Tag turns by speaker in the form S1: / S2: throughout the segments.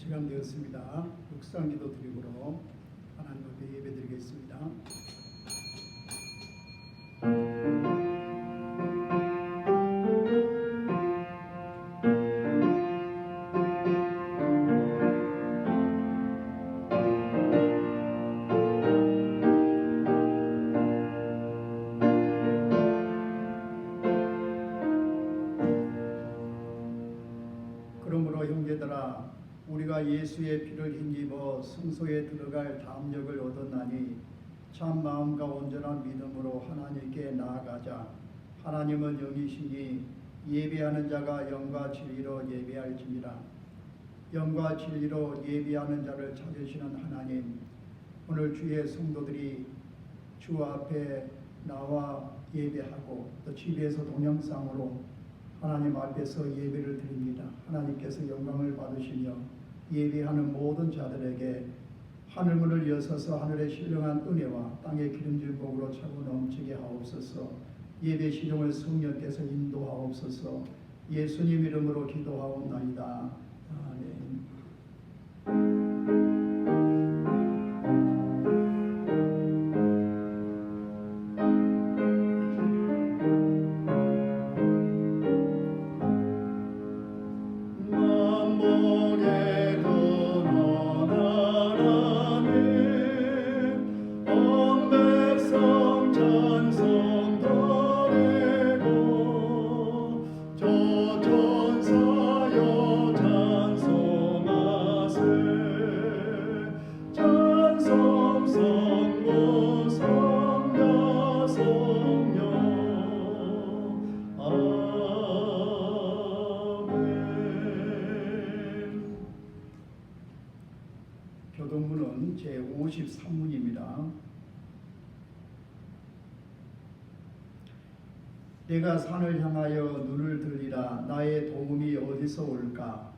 S1: 시간 되었습니다. 묵상기도 드리므로 하나님 앞에 예배드리겠습니다. 그러므로 형제들아, 우리가 예수의 피를 힘입어 성소에 들어갈 담력을 얻었나니 참 마음과 온전한 믿음으로 하나님께 나아가자. 하나님은 영이시니 예배하는 자가 영과 진리로 예배할지니라. 영과 진리로 예배하는 자를 찾으시는 하나님, 오늘 주의 성도들이 주 앞에 나와 예배하고 또 집에서 동영상으로 하나님 앞에서 예배를 드립니다. 하나님께서 영광을 받으시며 예배하는 모든 자들에게 하늘문을 여서서 하늘의 신령한 은혜와 땅의 기름진 복으로 차고 넘치게 하옵소서. 예배 시종을 성령께서 인도하옵소서. 예수님 이름으로 기도하옵나이다. 아멘. 교동문은 제53문입니다. 내가 산을 향하여 눈을 들리라. 나의 도움이 어디서 올까?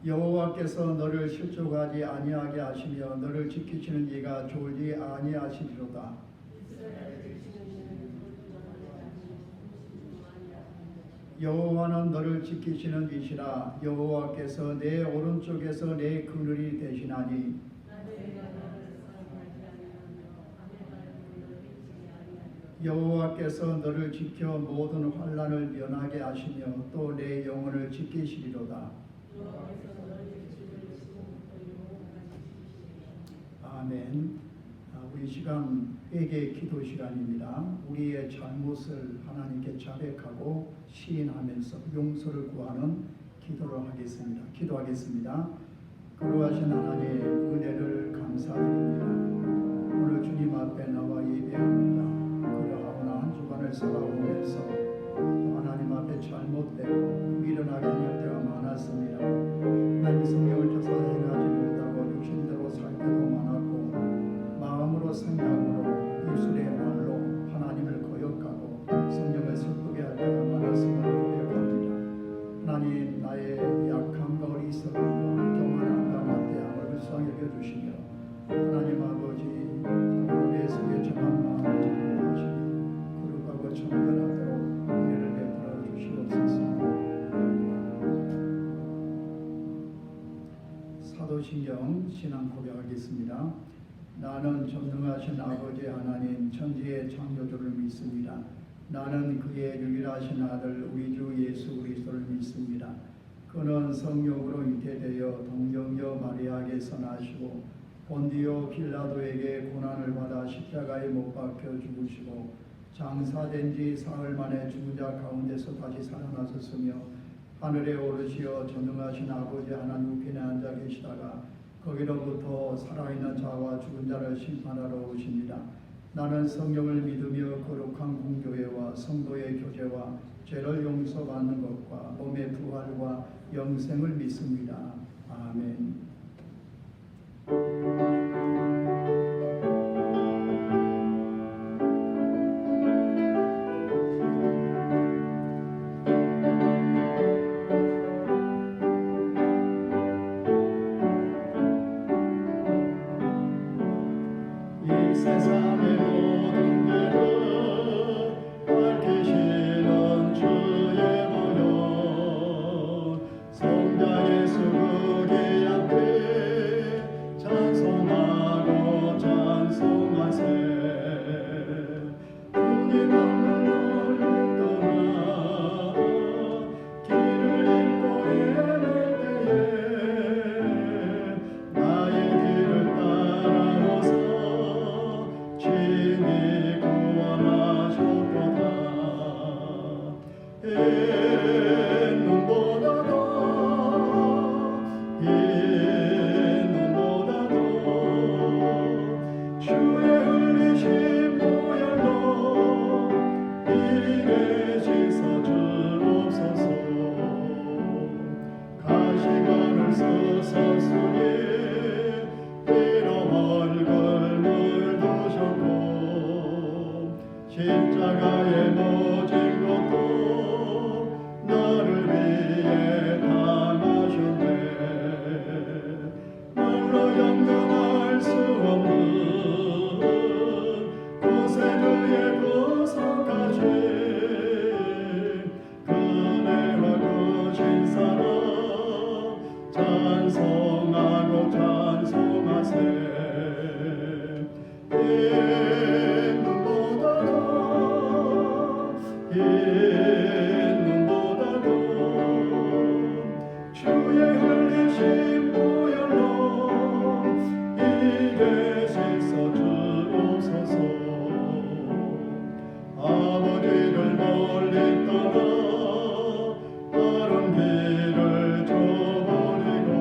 S1: 여호와께서 너를 실족하지 아니하게 하시며 너를 지키시는 이가 졸지 아니하시리로다. 여호와는 너를 지키시는 이시라. 여호와께서 내 오른쪽에서 내 그늘이 되시나니 여호와께서 너를 지켜 모든 환난을 면하게 하시며 또 내 영혼을 지키시리로다. 아멘. 우리 시간 회개 기도 시간입니다. 우리의 잘못을 하나님께 자백하고 시인하면서 용서를 구하는 기도를 하겠습니다. 기도하겠습니다. 거룩하신 하나님의 은혜를 감사드립니다. 오늘 주님 앞에 나와 예배합니다. 그러하오나 한 주간을 살아오면서 또 하나님 앞에 잘못되고 미련하게 할 때가 많았습니다. 하나님 성령을 줘서 행하지 못하고 육신대로 살 때도 많았고 마음으로 생각으로 입술의 말로 하나님을 거역하고 성령을 슬프게 할 때가 많았음을 고백합니다. 하나님, 나의 약함과 어리석음과 교만함과 나태함을 불쌍히 여겨주시며 하나님 아버지 내 속에 정한 마음을 정복하시며 거룩하고 청결하도록 은혜를 베풀어 주시옵소서. 사도신경 신앙 고백하겠습니다. 나는 전능하신 아버지 하나님 천지의 창조주를 믿습니다. 나는 그의 유일하신 아들 우리 주 예수 그리스도를 믿습니다. 그는 성령으로 잉태되어 동정녀 마리아에게서 나시고 본디오 빌라도에게 고난을 받아 십자가에 못 박혀 죽으시고 장사된 지 사흘 만에 죽은 자 가운데서 다시 살아나셨으며 하늘에 오르시어 전능하신 아버지 하나님 우편에 앉아 계시다가 거기로부터 살아있는 자와 죽은 자를 심판하러 오십니다. 나는 성령을 믿으며 거룩한 공교회와 성도의 교제와 죄를 용서받는 것과 몸의 부활과 영생을 믿습니다. 아멘. 세상의 모든 길을 밝히시는 주의 보혈 십자가의 모진 것도 나를 위해 당하셨네. 말로 영변할 수 없는 구세주의 구속하신 그네와 크신 사랑 찬송하고 찬송하세. 눈보다도 주의 흘리신 보혈로 이게 씻어 주옵소서. 아버지를 멀리 떠나 다른 길을 저버리고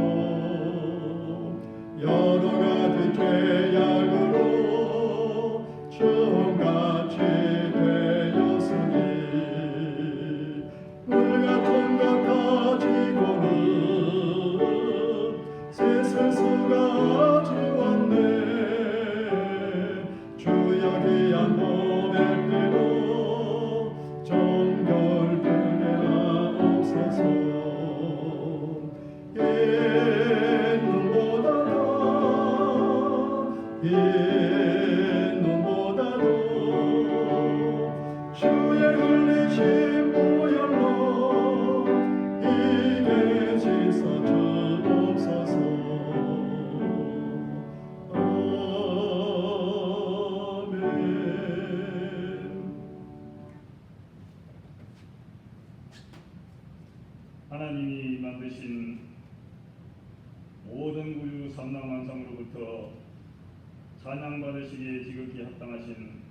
S1: 여러 가지 죄악으로 주같이 물같은 것 가지고는 씻을 수가 주었네. 주여 귀한 몸의 피로 정결되게 하옵소서. 눈보다도 주의 흘리신 보혈로 이게 씻어 주옵소서. 아멘.
S2: 하나님이 만드신 모든 우주 삼랑만상으로부터 찬양받으시기에 지극히 합당하신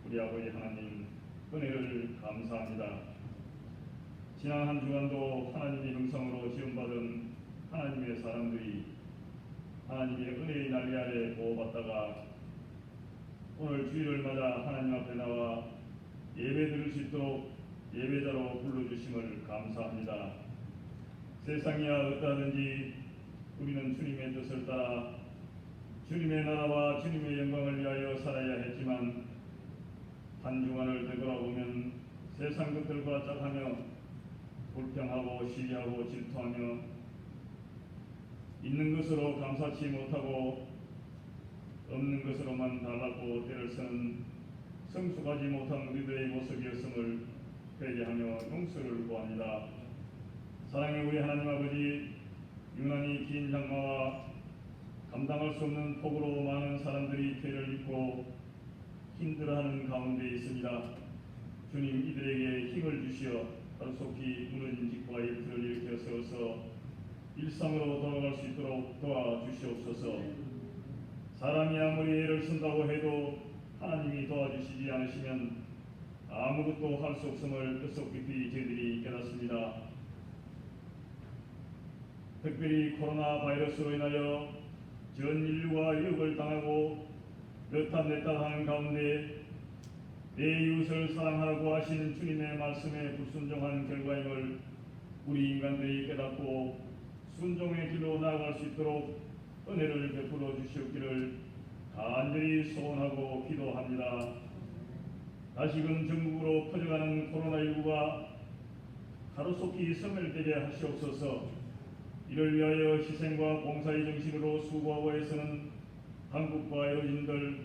S2: 우리 아버지 하나님 은혜를 감사합니다. 지난 한 주간도 하나님의 형상으로 지음받은 하나님의 사람들이 하나님의 은혜의 난리 아래 보호받다가 오늘 주일을 맞아 하나님 앞에 나와 예배 드릴 수 있도록 예배자로 불러주심을 감사합니다. 세상이야 어떠하든지 우리는 주님의 뜻을 따라 주님의 나라와 주님의 영광을 위하여 살아야 했지만 한 주간을 되돌아보면 세상 것들과 짝하며 불평하고 시기하고 질투하며 있는 것으로 감사치 못하고 없는 것으로만 달라고 때를 쓰는 성숙하지 못한 우리들의 모습이었음을 회개하며 용서를 구합니다. 사랑의 우리 하나님 아버지, 유난히 긴 장마와 감당할 수 없는 폭우로 많은 사람들이 죄를 입고 힘들어하는 가운데 있습니다. 주님, 이들에게 힘을 주시어 하루속히 무너진 집과 일터를 일으켜 세워서 일상으로 돌아갈 수 있도록 도와주시옵소서. 사람이 아무리 애를 쓴다고 해도 하나님이 도와주시지 않으시면 아무것도 할 수 없음을 뜻속 깊이 저희들이 깨닫습니다. 특별히 코로나 바이러스로 인하여 전 인류가 위협을 당하고 몇 한 몇 달 하는 가운데 내 이웃을 사랑하라고 하시는 주님의 말씀에 불순종한 결과임을 우리 인간들이 깨닫고 순종의 길로 나아갈 수 있도록 은혜를 베풀어 주시옵기를 간절히 소원하고 기도합니다. 다시금 전국으로 퍼져가는 코로나19가 하루속히 소멸되게 하시옵소서. 이를 위하여 희생과 봉사의 정신으로 수고하고 애쓰는 한국과 의료진들,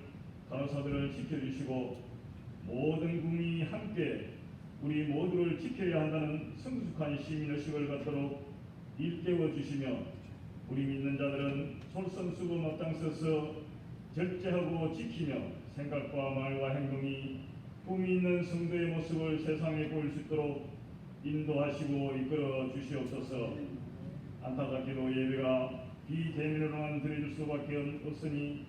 S2: 간호사들을 지켜주시고 모든 국민이 함께 우리 모두를 지켜야 한다는 성숙한 시민의식을 갖도록 일깨워 주시며 우리 믿는 자들은 솔선수범 앞장서서 절제하고 지키며 생각과 말과 행동이 품위 있는 성도의 모습을 세상에 보일 수 있도록 인도하시고 이끌어 주시옵소서. 안타깝게도 예배가 비대면으로만 드려질 수밖에 없으니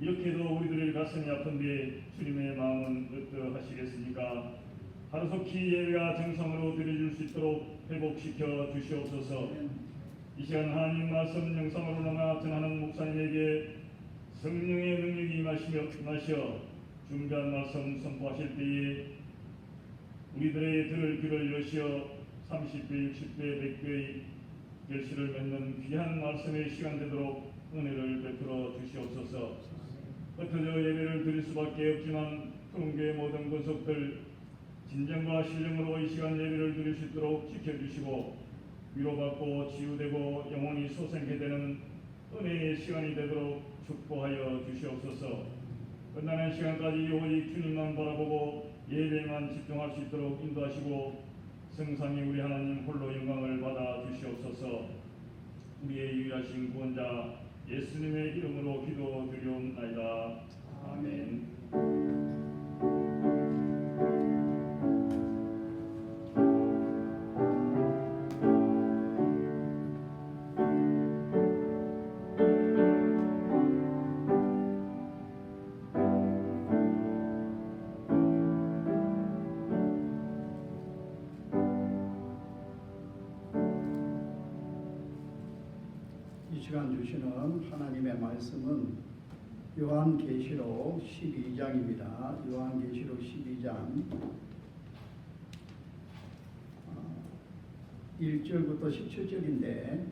S2: 이렇게도 우리들의 가슴이 아픈데 주님의 마음은 어떠하시겠습니까? 하루속히 예배가 정상으로 드려질 수 있도록 회복시켜 주시옵소서. 이 시간 하나님 말씀 영상으로 남아 전하는 목사님에게 성령의 능력이 임하시어 준비한 말씀 선포하실 때에 우리들의 들을 귀를 여시어 30배, 60배, 100배의 결실을 맺는 귀한 말씀의 시간 되도록 은혜를 베풀어 주시옵소서. 흩어져 예배를 드릴 수밖에 없지만 통교의 모든 권속들 진정과 신령으로 이 시간 예배를 드릴 수 있도록 지켜주시고 위로받고 치유되고 영원히 소생케 되는 은혜의 시간이 되도록 축복하여 주시옵소서. 끝나는 시간까지 오직 주님만 바라보고 예배만 집중할 수 있도록 인도하시고 성삼위 우리 하나님 홀로 영광을 받아 주시옵소서. 우리의 유일하신 구원자 예수님의 이름으로 기도드리옵나이다. 아멘.
S1: 이 시간 주시는 하나님의 말씀은 요한계시록 12장입니다. 요한계시록 12장 1절부터 17절인데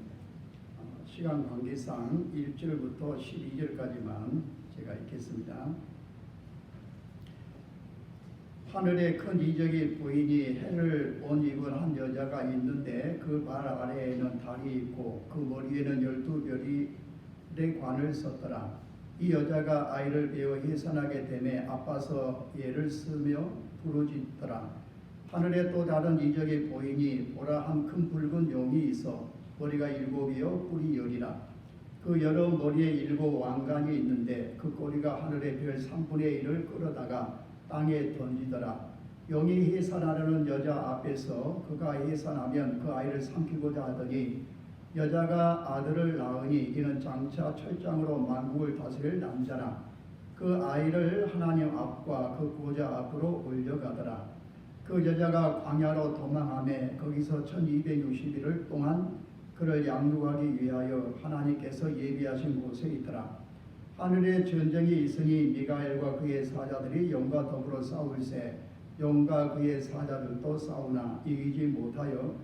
S1: 시간 관계상 1절부터 12절까지만 제가 읽겠습니다. 하늘에 큰 이적의 부인이 해를 옷 입은 한 여자가 있는데 그 발 아래에는 달이 있고 그 머리에는 12별의 관을 썼더라. 이 여자가 아이를 베어 해산하게 되매 아파서 얘를 쓰며 부르짖더라. 하늘에 또 다른 이적의 부인이 보라 한 큰 붉은 용이 있어 머리가 7이요 뿔이 10이라. 그 여러 머리에 7 왕관이 있는데 그 꼬리가 하늘의 별 3분의 1을 끌어다가 땅에 던지더라. 용이 해산하려는 여자 앞에서 그가 해산하면 그 아이를 삼키고자 하더니 여자가 아들을 낳으니 이는 장차 철장으로 만국을 다스릴 남자라. 그 아이를 하나님 앞과 그 보좌 앞으로 올려가더라. 그 여자가 광야로 도망하며 거기서 1260일 동안 그를 양육하기 위하여 하나님께서 예비하신 곳에 있더라. 하늘에 전쟁이 있으니 미가엘과 그의 사자들이 용과 더불어 싸울세 용과 그의 사자들도 싸우나 이기지 못하여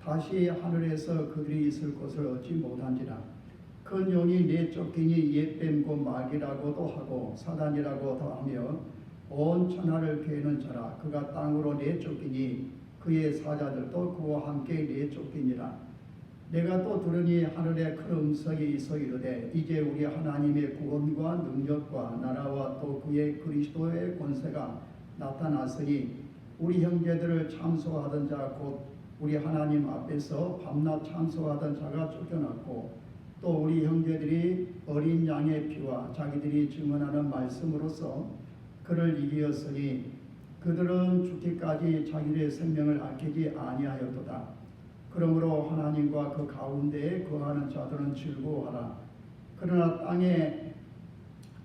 S1: 다시 하늘에서 그들이 있을 곳을 얻지 못한지라. 큰 용이 내쫓기니 옛뱀 곧 마귀라고도 하고 사단이라고도 하며 온 천하를 괴는 자라. 그가 땅으로 내쫓기니 그의 사자들도 그와 함께 내쫓기니라. 내가 또 들으니 하늘에 큰 음성이 있어 이르되 이제 우리 하나님의 구원과 능력과 나라와 또 그의 그리스도의 권세가 나타났으니 우리 형제들을 참소하던 자 곧 우리 하나님 앞에서 밤낮 참소하던 자가 쫓겨났고 또 우리 형제들이 어린 양의 피와 자기들이 증언하는 말씀으로써 그를 이기었으니 그들은 죽기까지 자기의 생명을 아끼지 아니하였도다. 그러므로 하나님과 그 가운데에 거하는 자들은 즐거워하라. 그러나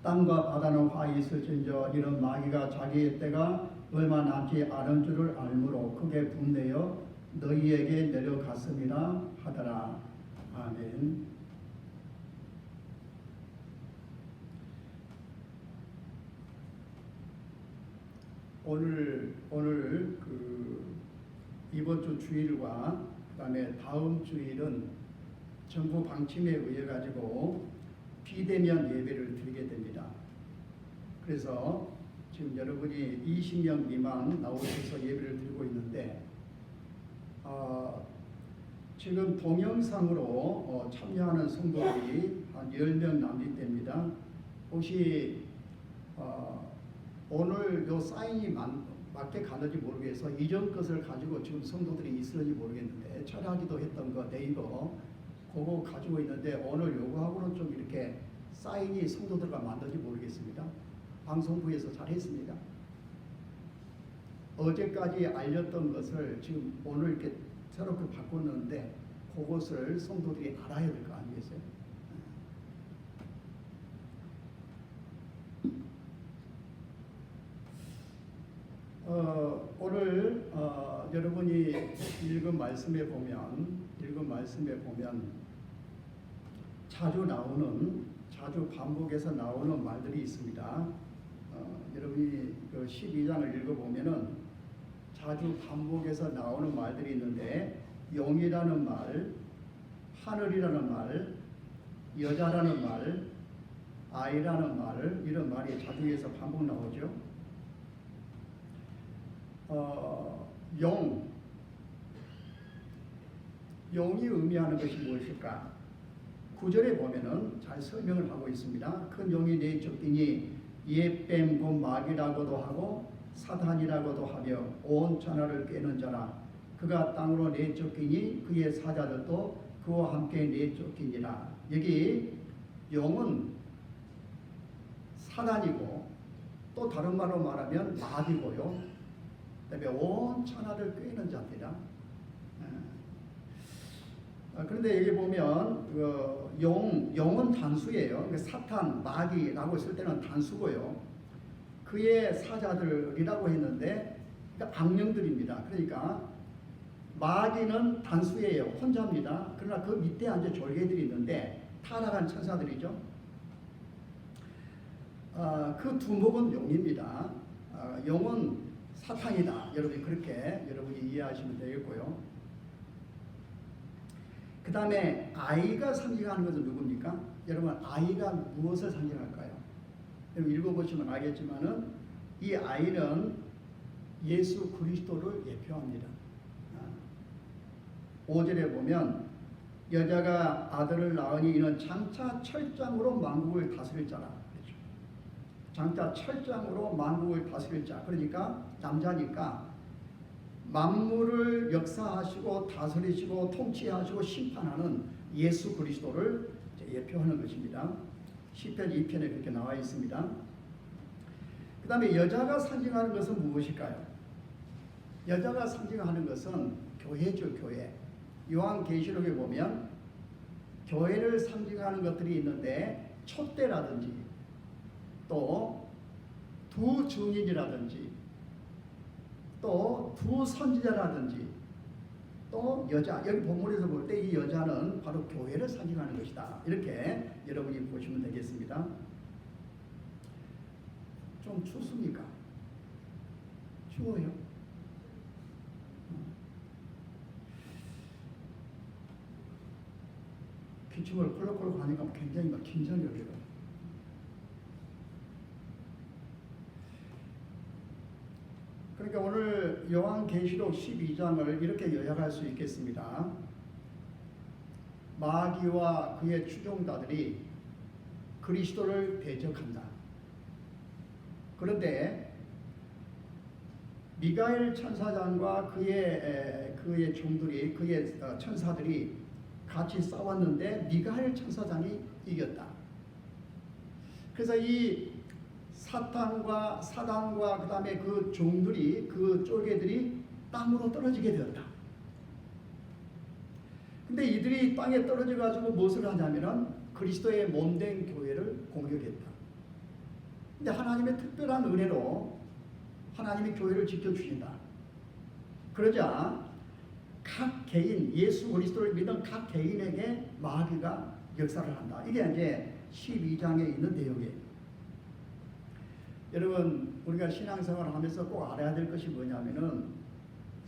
S1: 땅과 바다는 화히 있을진저 이런 마귀가 자기의 때가 얼마 남지 않은 줄을 알므로 크게 분내어 너희에게 내려갔음이라 하더라. 아멘. 오늘 이번 주 주일과 그다음에 다음 주일은 정부 방침에 의해 가지고 비대면 예배를 드리게 됩니다. 그래서 지금 여러분이 20명 미만 나오셔서 예배를 드리고 있는데 지금 동영상으로 참여하는 성도들이 한 10명 남짓됩니다. 혹시 오늘 요 사인이 맞게 가는지 모르겠어서 이전 것을 가지고 지금 성도들이 있을지 모르겠는데 철학기도 했던 거 네이버 그거 가지고 있는데 오늘 요거하고는 좀 이렇게 사인이 성도들과 맞는지 모르겠습니다. 방송부에서 잘했습니다. 어제까지 알렸던 것을 지금 오늘 이렇게 새롭게 바꿨는데 그것을 성도들이 알아야 될 거 아니겠어요? 오늘 오늘 여러분이 읽은 말씀에 보면 자주 반복해서 나오는 말들이 있습니다. 여러분이 그 12장을 읽어보면은 자주 반복해서 나오는 말들이 있는데, 영이라는 말, 하늘이라는 말, 여자라는 말, 아이라는 말, 이런 말이 자주해서 반복 나오죠. 영이 의미하는 것이 무엇일까? 9절에 보면은 잘 설명을 하고 있습니다. 큰 용이 내쫓기니 옛뱀 곧 마귀라고도 하고 사탄이라고도 하며 온 천하를 꿰는 자라. 그가 땅으로 내쫓기니 그의 사자들도 그와 함께 내쫓기니라. 여기 영은 사단이고, 또 다른 말로 말하면 마귀고요. 그다음에 온 천하를 꿰는 자입니다. 그런데 여기 보면 영은 단수예요. 사탄, 마귀라고 했을 때는 단수고요. 그의 사자들이라고 했는데 악령들입니다. 그러니까 마귀는 단수예요. 혼자입니다. 그러나 그 밑에 앉아 졸개들이 있는데 타락한 천사들이죠. 그 두목은 용입니다. 용은 사탄이다. 여러분이 그렇게 여러분이 이해하시면 되겠고요. 그 다음에 아이가 상징하는 것은 누굽니까? 여러분, 아이가 무엇을 상징할까요? 여러분 읽어보시면 알겠지만은 이 아이는 예수 그리스도를 예표합니다. 5절에 보면 여자가 아들을 낳으니 이는 장차 철장으로 만국을 다스릴 자라. 그렇죠? 장차 철장으로 만국을 다스릴 자. 그러니까 남자니까 만물을 역사하시고 다스리시고 통치하시고 심판하는 예수 그리스도를 예표하는 것입니다. 시편 2편에 그렇게 나와 있습니다. 그 다음에 여자가 상징하는 것은 무엇일까요? 여자가 상징하는 것은 교회죠. 교회. 요한계시록에 보면 교회를 상징하는 것들이 있는데, 촛대라든지 또 두 증인이라든지 또 두 선지자라든지 또 여자, 여기 본문에서 볼 때 이 여자는 바로 교회를 상징하는 것이다. 이렇게 여러분이 보시면 되겠습니다. 좀 춥습니까? 추워요? 기침을 콜록콜록 하니까 굉장히 막 긴장이 돼요. 그러니까 오늘 요한계시록 12장을 이렇게 요약할 수 있겠습니다. 마귀와 그의 추종자들이 그리스도를 대적한다. 그런데 미가엘 천사장과 그의 종들이, 그의 천사들이 같이 싸웠는데 미가엘 천사장이 이겼다. 그래서 이 사탄과 사단과 그 다음에 그 종들이, 그 쫄개들이 땅으로 떨어지게 되었다. 근데 이들이 땅에 떨어져 가지고 무엇을 하냐면은 그리스도의 몸된 교회를 공격했다. 근데 하나님의 특별한 은혜로 하나님이 교회를 지켜주신다. 그러자 각 개인, 예수 그리스도를 믿은 각 개인에게 마귀가 역사를 한다. 이게 이제 12장에 있는 내용이에요. 여러분, 우리가 신앙생활을 하면서 꼭 알아야 될 것이 뭐냐면은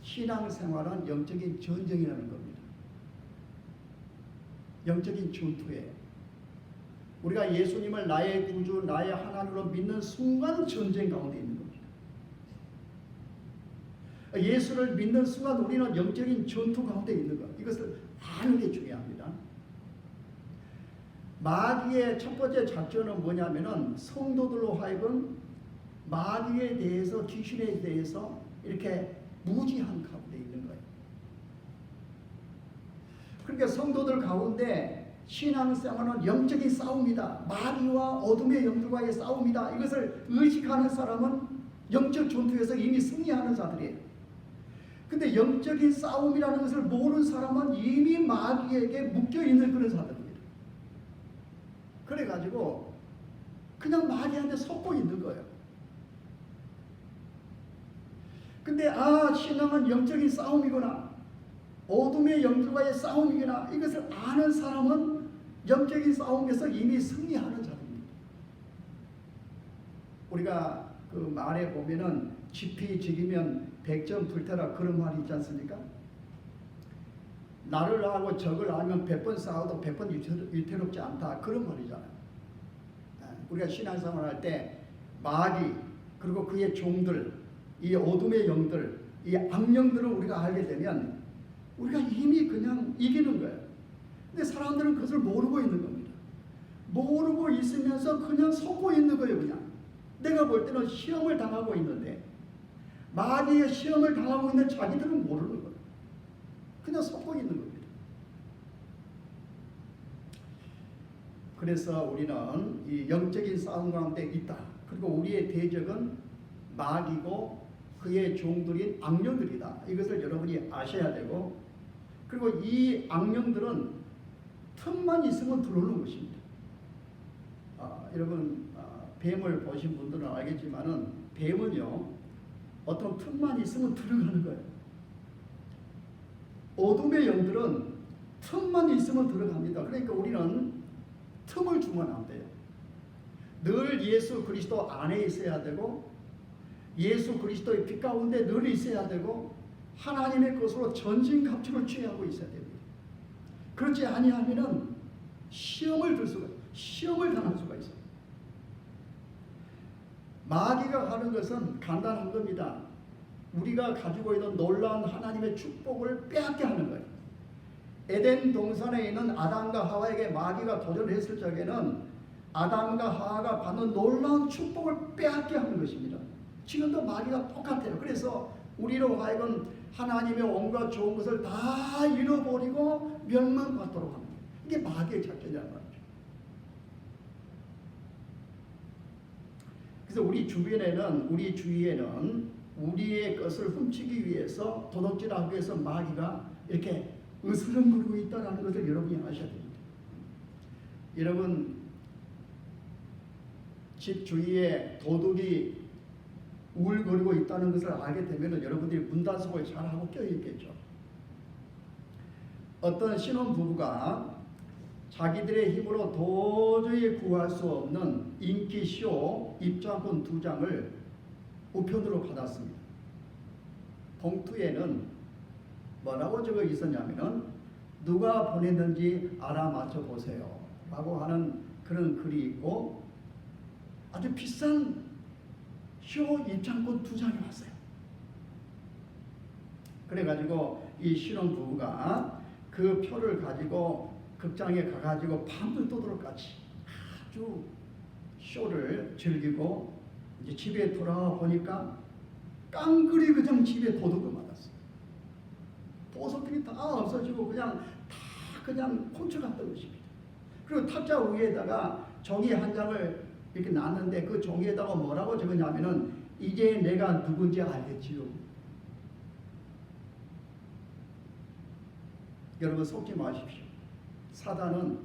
S1: 신앙생활은 영적인 전쟁이라는 겁니다. 영적인 전투예요. 우리가 예수님을 나의 구주, 나의 하나님으로 믿는 순간 전쟁 가운데 있는 겁니다. 예수를 믿는 순간 우리는 영적인 전투 가운데 있는 것. 이것을 아는 게 중요합니다. 마귀의 첫 번째 작전은 뭐냐면은 성도들로 하여금 마귀에 대해서, 귀신에 대해서 이렇게 무지한 가운데 있는 거예요. 그러니까 성도들 가운데 신앙생활은 영적인 싸움이다. 마귀와 어둠의 영들과의 싸움이다. 이것을 의식하는 사람은 영적 전투에서 이미 승리하는 자들이에요. 근데 영적인 싸움이라는 것을 모르는 사람은 이미 마귀에게 묶여있는 그런 사람입니다. 그래가지고 그냥 마귀한테 속고 있는 거예요. 근데 신앙은 영적인 싸움이구나, 어둠의 영들과의 싸움이구나, 이것을 아는 사람은 영적인 싸움에서 이미 승리하는 자입니다. 우리가 그 말에 보면은 지피 지기면 백전 불태라, 그런 말이 있지 않습니까? 나를 알고 적을 알면 100번 싸워도 100번 위태롭지 않다, 그런 말이잖아요. 우리가 신앙생활 할 때 마귀 그리고 그의 종들, 이 어둠의 영들, 이 악령들을 우리가 알게 되면 우리가 이미 그냥 이기는 거예요. 근데 사람들은 그것을 모르고 있는 겁니다. 모르고 있으면서 그냥 속고 있는 거예요. 그냥 내가 볼 때는 시험을 당하고 있는데, 마귀의 시험을 당하고 있는 자기들은 모르는 거예요. 그냥 속고 있는 겁니다. 그래서 우리는 이 영적인 싸움 가운데 있다. 그리고 우리의 대적은 마귀고 그의 종들인 악령들이다. 이것을 여러분이 아셔야 되고, 그리고 이 악령들은 틈만 있으면 들어오는 것입니다. 여러분 뱀을 보신 분들은 알겠지만은 뱀은요, 어떤 틈만 있으면 들어가는 거예요. 어둠의 영들은 틈만 있으면 들어갑니다. 그러니까 우리는 틈을 주면 안 돼요. 늘 예수 그리스도 안에 있어야 되고, 예수 그리스도의 빛 가운데 늘 있어야 되고, 하나님의 것으로 전신갑주를 취하고 있어야 됩니다. 그렇지 아니하면은 시험을 당할 수가 있어요. 마귀가 하는 것은 간단한 겁니다. 우리가 가지고 있는 놀라운 하나님의 축복을 빼앗게 하는 거예요. 에덴 동산에 있는 아담과 하와에게 마귀가 도전했을 적에는 아담과 하와가 받는 놀라운 축복을 빼앗게 하는 것입니다. 지금도 마귀가 똑같아요. 그래서 우리로 하여금 하나님의 온갖 좋은 것을 다 잃어버리고 멸망받도록 합니다. 이게 마귀의 작전이란 말이죠. 그래서 우리 주위에는 우리의 것을 훔치기 위해서, 도둑질하기 위해서 마귀가 이렇게 으스렁거리고 있다는 것을 여러분이 아셔야 됩니다. 여러분 집 주위에 도둑이 우울거리고 있다는 것을 알게 되면 여러분들이 문단속을 잘하고 껴있겠죠. 어떤 신혼부부가 자기들의 힘으로 도저히 구할 수 없는 인기쇼 입장권 2장을 우편으로 받았습니다. 봉투에는 뭐라고 적어 있었냐면은 누가 보냈는지 알아맞혀 보세요 라고 하는 그런 글이 있고, 아주 비싼 쇼 입장권 2장이 왔어요. 그래가지고 이 신혼부부가 그 표를 가지고 극장에 가가지고 밤을새도록 같이 아주 쇼를 즐기고 이제 집에 돌아와 보니까 깡그리 그냥 집에 도둑을 맞았어요. 보석들이 다 없어지고 그냥 콘츠 같던 것입니다. 그리고 탁자 위에다가 종이 한 장을 이렇게 놨는데 그 종이에다가 뭐라고 적었냐면은 이제 내가 누군지 알겠지요. 여러분 속지 마십시오. 사단은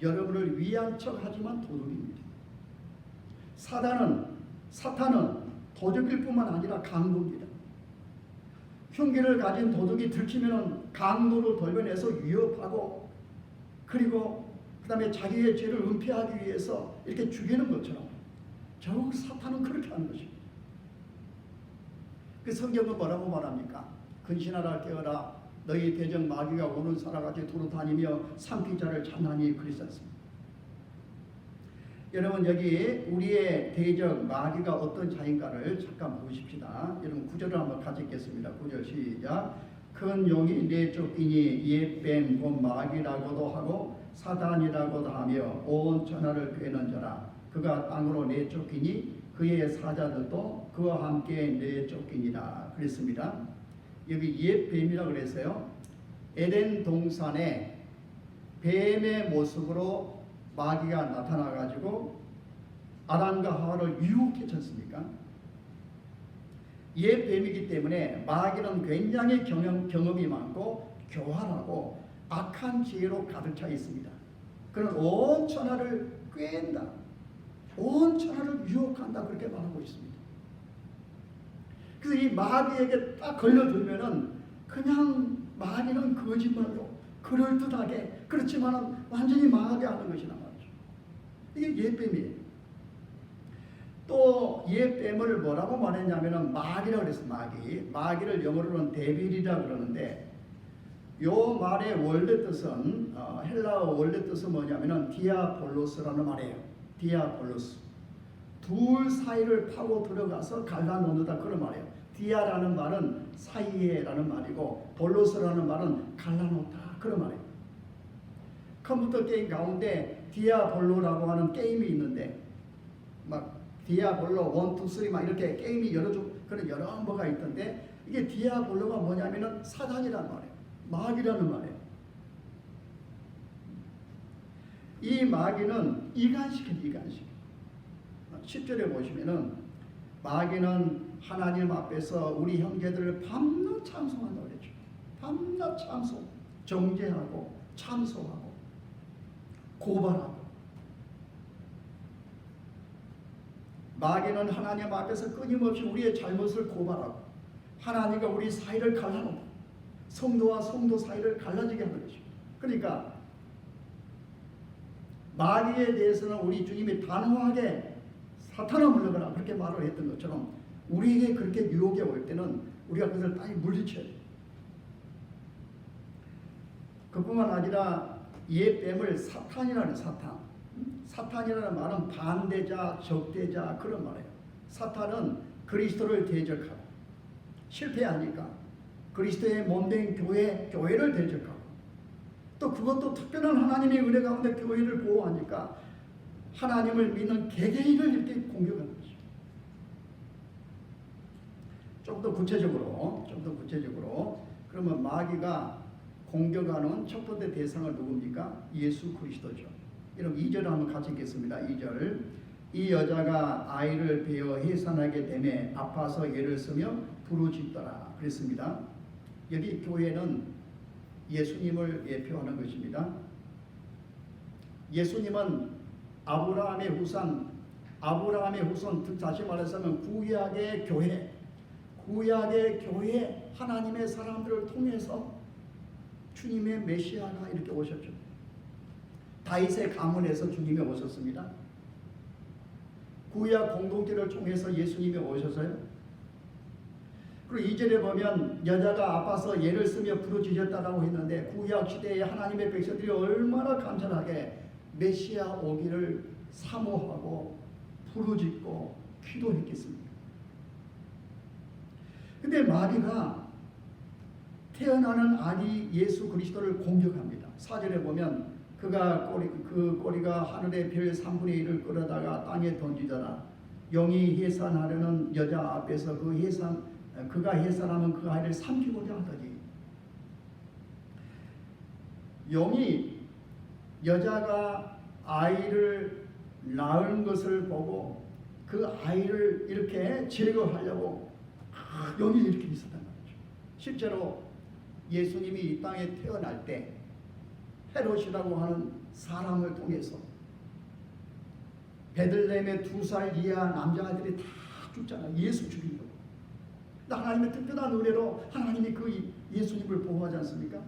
S1: 여러분을 위한 척하지만 도둑입니다. 사탄은 도적일 뿐만 아니라 강도입니다. 흉기를 가진 도둑이 들키면 강도로 돌려내서 위협하고, 그리고 그 다음에 자기의 죄를 은폐하기 위해서 이렇게 죽이는 것처럼 결국 사탄은 그렇게 하는 것입니다. 그 성경은 뭐라고 말합니까? 근신하라 깨어라, 너희 대적 마귀가 오는 사람같이 돌아다니며 삼킨 자를 찾나니, 그랬었습니다. 여러분 여기 우리의 대적 마귀가 어떤 자인가를 잠깐 보십시다. 여러분 9절을 한번 같이 읽겠습니다. 9절 시작. 큰 용이 내 쫓기니 옛뱀 곧 마귀라고도 하고 사단이라고도 하며 온 천하를 꿰는 자라. 그가 땅으로 내쫓기니 그의 사자들도 그와 함께 내쫓기니라. 그랬습니다. 여기 옛뱀이라고 그랬어요. 에덴 동산에 뱀의 모습으로 마귀가 나타나가지고 아담과 하와를 유혹했지 않습니까? 옛뱀이기 때문에 마귀는 굉장히 경험이 많고 교활하고 악한 지혜로 가득 차 있습니다. 그는 온 천하를 꿰는다, 온 천하를 유혹한다, 그렇게 말하고 있습니다. 그래서 이 마귀에게 딱 걸려들면은 그냥 마귀는 거짓말로 그럴듯하게 그렇지만은 완전히 망하게 하는 것이란 말이죠. 이게 예뱀이에요. 또 예뱀을 뭐라고 말했냐면은 마귀라고 그랬어요. 마귀를 영어로는 데빌이라 그러는데 요 말의 원래 뜻은 헬라어 원래 뜻은 뭐냐면은 디아볼로스라는 말이에요. 디아볼로스. 둘 사이를 파고 들어가서 갈라놓는다 그런 말이에요. 디아라는 말은 사이에라는 말이고 볼로스라는 말은 갈라놓다 그런 말이에요. 컴퓨터 게임 가운데 디아볼로라고 하는 게임이 있는데 막 디아볼로 1, 2, 3 막 이렇게 게임이 그런 여러 뭐가 있던데 이게 디아볼로가 뭐냐면은 사단이라는 말이에요. 마귀라는 말이에요. 이 마귀는 이간식이에요. 10절에 보시면은 마귀는 하나님 앞에서 우리 형제들을 밤낮 찬송한다고 그랬죠. 밤낮 찬송, 정죄하고 참소하고 고발하고. 마귀는 하나님 앞에서 끊임없이 우리의 잘못을 고발하고 하나님과 우리 사이를 갈라놓고 성도와 성도 사이를 갈라지게 하는 것이죠. 그러니까 마귀에 대해서는 우리 주님이 단호하게 사탄아 물러가라 그렇게 말을 했던 것처럼 우리에게 그렇게 유혹이 올 때는 우리가 그것을 빨리 물리쳐야 돼요. 그뿐만 아니라 예뱀을 사탄이라는 사탄이라는 말은 반대자, 적대자 그런 말이에요. 사탄은 그리스도를 대적하고 실패하니까 그리스도의 몸된 교회를 대적하고 또 그것도 특별한 하나님의 은혜 가운데 교회를 보호하니까 하나님을 믿는 개개인을 이렇게 공격하는 거죠. 좀 더 구체적으로 그러면 마귀가 공격하는 첫 번째 대상은 누굽니까? 예수 그리스도죠. 여러분 2절 한번 같이 읽겠습니다. 2절 이 여자가 아이를 베어 해산하게 되매 아파서 애를 쓰며 부르짖더라 그랬습니다. 여기 교회는 예수님을 예표하는 것입니다. 예수님은 아브라함의 후손, 다시 말해서는 구약의 교회 하나님의 사람들을 통해서 주님의 메시아가 이렇게 오셨죠. 다윗의 가문에서 주님이 오셨습니다. 구약 공동체를 통해서 예수님이 오셔서요. 그리고 2절에 보면 여자가 아파서 애를 쓰며 부르짖었다라고 했는데 구약 시대에 하나님의 백성들이 얼마나 간절하게 메시아 오기를 사모하고 부르짖고 기도했겠습니까? 근데 마귀가 태어나는 아기 예수 그리스도를 공격합니다. 4절에 보면 그 꼬리가 하늘의 별 3분의 1을 끌어다가 땅에 던지더라. 영이 해산하려는 여자 앞에서 그가 해산하면 그 아이를 삼키고자 하더니 영이 여자가 아이를 낳은 것을 보고 그 아이를 이렇게 제거하려고 영이 이렇게 있었단 말이죠. 실제로 예수님이 이 땅에 태어날 때 헤롯이라고 하는 사람을 통해서 베들레헴의 2살 이하 남자아이들이 다 죽잖아요. 예수 죽이려고. 하나님의 특별한 은혜로 하나님이 그 예수님을 보호하지 않습니까?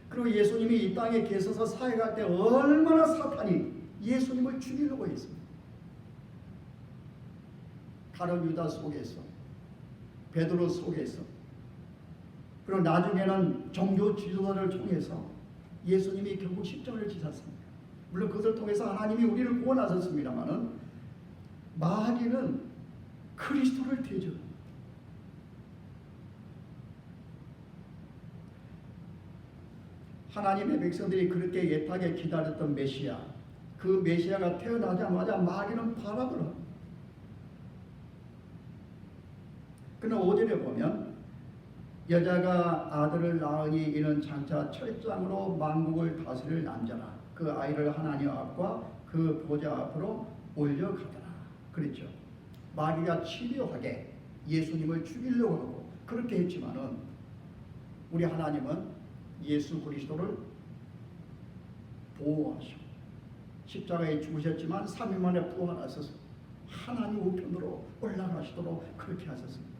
S1: 그리고 예수님이 이 땅에 계셔서 사역할 때 얼마나 사탄이 예수님을 죽이려고 했습니다. 가룟 유다 속에서, 베드로 속에서, 그리고 나중에는 종교 지도자를 통해서 예수님이 결국 십자가를 지셨습니다. 물론 그것을 통해서 하나님이 우리를 구원하셨습니다마는 마귀는 그리스도를 대적합니다. 하나님의 백성들이 그렇게 애타게 기다렸던 메시아, 그 메시아가 태어나자마자 마귀는 발악을 합니다. 그러나 5절에 보면 여자가 아들을 낳으니 이는 장차 철장으로 만국을 다스릴 남자라. 그 아이를 하나님 앞과 그 보좌 앞으로 올려가더라. 그랬죠. 마귀가 치료하게 예수님을 죽이려고 하고 그렇게 했지만은 우리 하나님은 예수 그리스도를 보호하시고 십자가에 죽으셨지만 3일 만에 부활하셔서 하나님 우편으로 올라가시도록 그렇게 하셨습니다.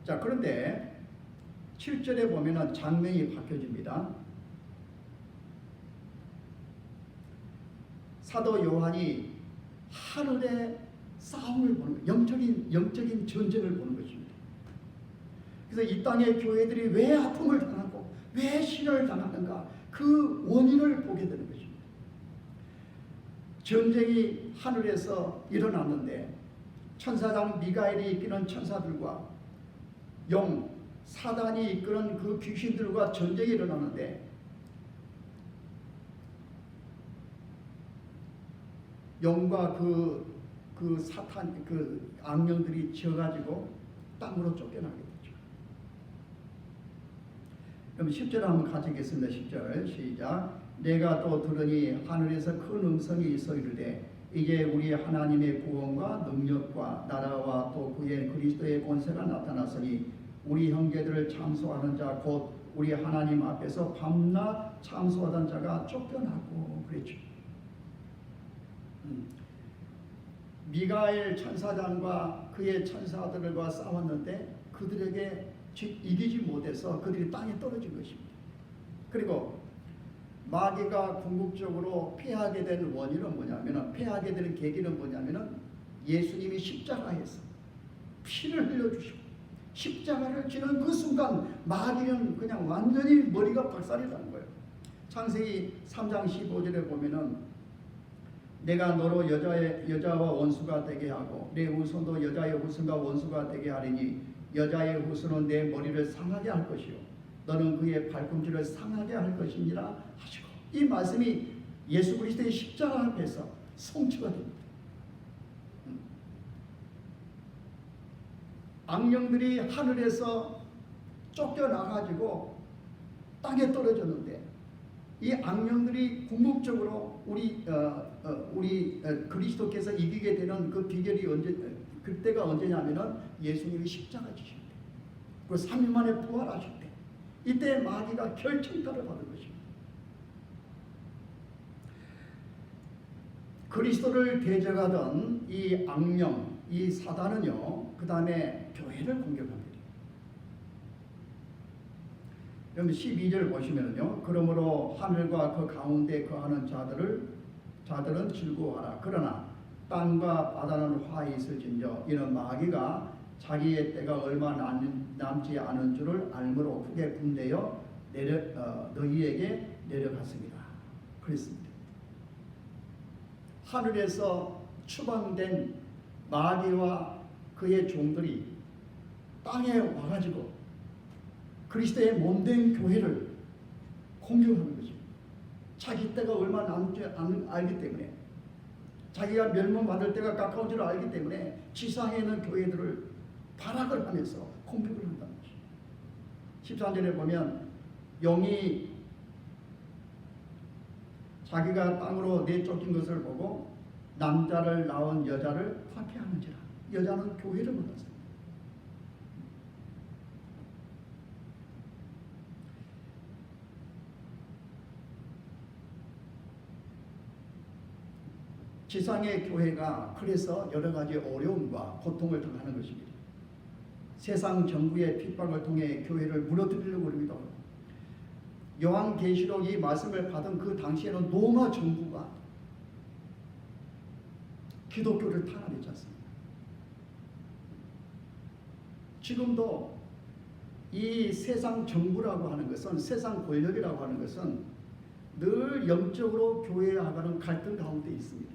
S1: 자, 그런데 7절에 보면은 장면이 바뀌어집니다. 사도 요한이 하늘의 싸움을 보는 거예요. 영적인 전쟁을 보는 것입니다. 그래서 이 땅의 교회들이 왜 아픔을 당하고 왜 시련을 당하는가, 그 원인을 보게 되는 것입니다. 전쟁이 하늘에서 일어났는데 천사장 미가엘이 이끄는 천사들과 사단이 이끄는 그 귀신들과 전쟁이 일어나는데 영과 그 사탄, 그 악령들이 지어가지고 땅으로 쫓겨나게 되죠. 그럼 10절 한번 같이 읽겠습니다. 10절 시작. 내가 또 들으니 하늘에서 큰 음성이 있어 이르되 이제 우리 하나님의 구원과 능력과 나라와 또 그의 그리스도의 권세가 나타났으니 우리 형제들을 참소하는 자 곧 우리 하나님 앞에서 밤낮 참소하던 자가 쫓겨나고 그랬죠. 미가엘 천사장과 그의 천사들과 싸웠는데 그들에게 이기지 못해서 그들이 땅에 떨어진 것입니다. 그리고 마귀가 궁극적으로 패하게 된 원인은 뭐냐면, 패하게 되는 계기는 뭐냐면 예수님이 십자가에서 피를 흘려주시고 십자가를 지는 그 순간 마귀는 그냥 완전히 머리가 박살이 나는 거예요. 창세기 3장 15절에 보면은 내가 너로 여자와 원수가 되게 하고 내 후손도 여자의 후손과 원수가 되게 하리니 여자의 후손은 내 머리를 상하게 할 것이요 너는 그의 발꿈치를 상하게 할 것이니라 하시고, 이 말씀이 예수 그리스도의 십자가 앞에서 성취가 됩니다. 악령들이 하늘에서 쫓겨나가지고 땅에 떨어졌는데 이 악령들이 궁극적으로 우리 그리스도께서 이기게 되는 그 비결이 그때가 언제냐면은 예수님이 십자가 지실 때, 그 3일 만에 부활하실 때, 이때 마귀가 결정타를 받은 것입니다. 그리스도를 대적하던 이 악령, 이 사단은요, 그 다음에 교회를 공격합니다. 그럼 12절 보시면요, 그러므로 하늘과 그 가운데 거하는 자들은 즐거워하라. 그러나 땅과 바다는 화해 있을진저 이는 마귀가 자기의 때가 얼마 남지 않은 줄을 알므로 크게 분대어 너희에게 내려갔습니다. 그랬습니다. 하늘에서 추방된 마귀와 그의 종들이 땅에 와가지고 그리스도의 몸된 교회를 공격하는 거죠. 자기 때가 얼마 남지 않은 알기 때문에, 자기가 멸망받을 때가 가까운 줄 알기 때문에 지상에 있는 교회들을 발악을 하면서 공격을 한다는 거죠. 13절에 보면 영이 자기가 땅으로 내쫓긴 것을 보고 남자를 낳은 여자를 화폐하는지라. 여자는 교회를 몰랐어요. 지상의 교회가 그래서 여러 가지 어려움과 고통을 당하는 것입니다. 세상 정부의 핍박을 통해 교회를 무너뜨리려고 합니다. 요한계시록 이 말씀을 받은 그 당시에는 로마 정부가 기독교를 탄압했지 않습니까? 지금도 이 세상 정부라고 하는 것은, 세상 권력이라고 하는 것은 늘 영적으로 교회와는 갈등 가운데 있습니다.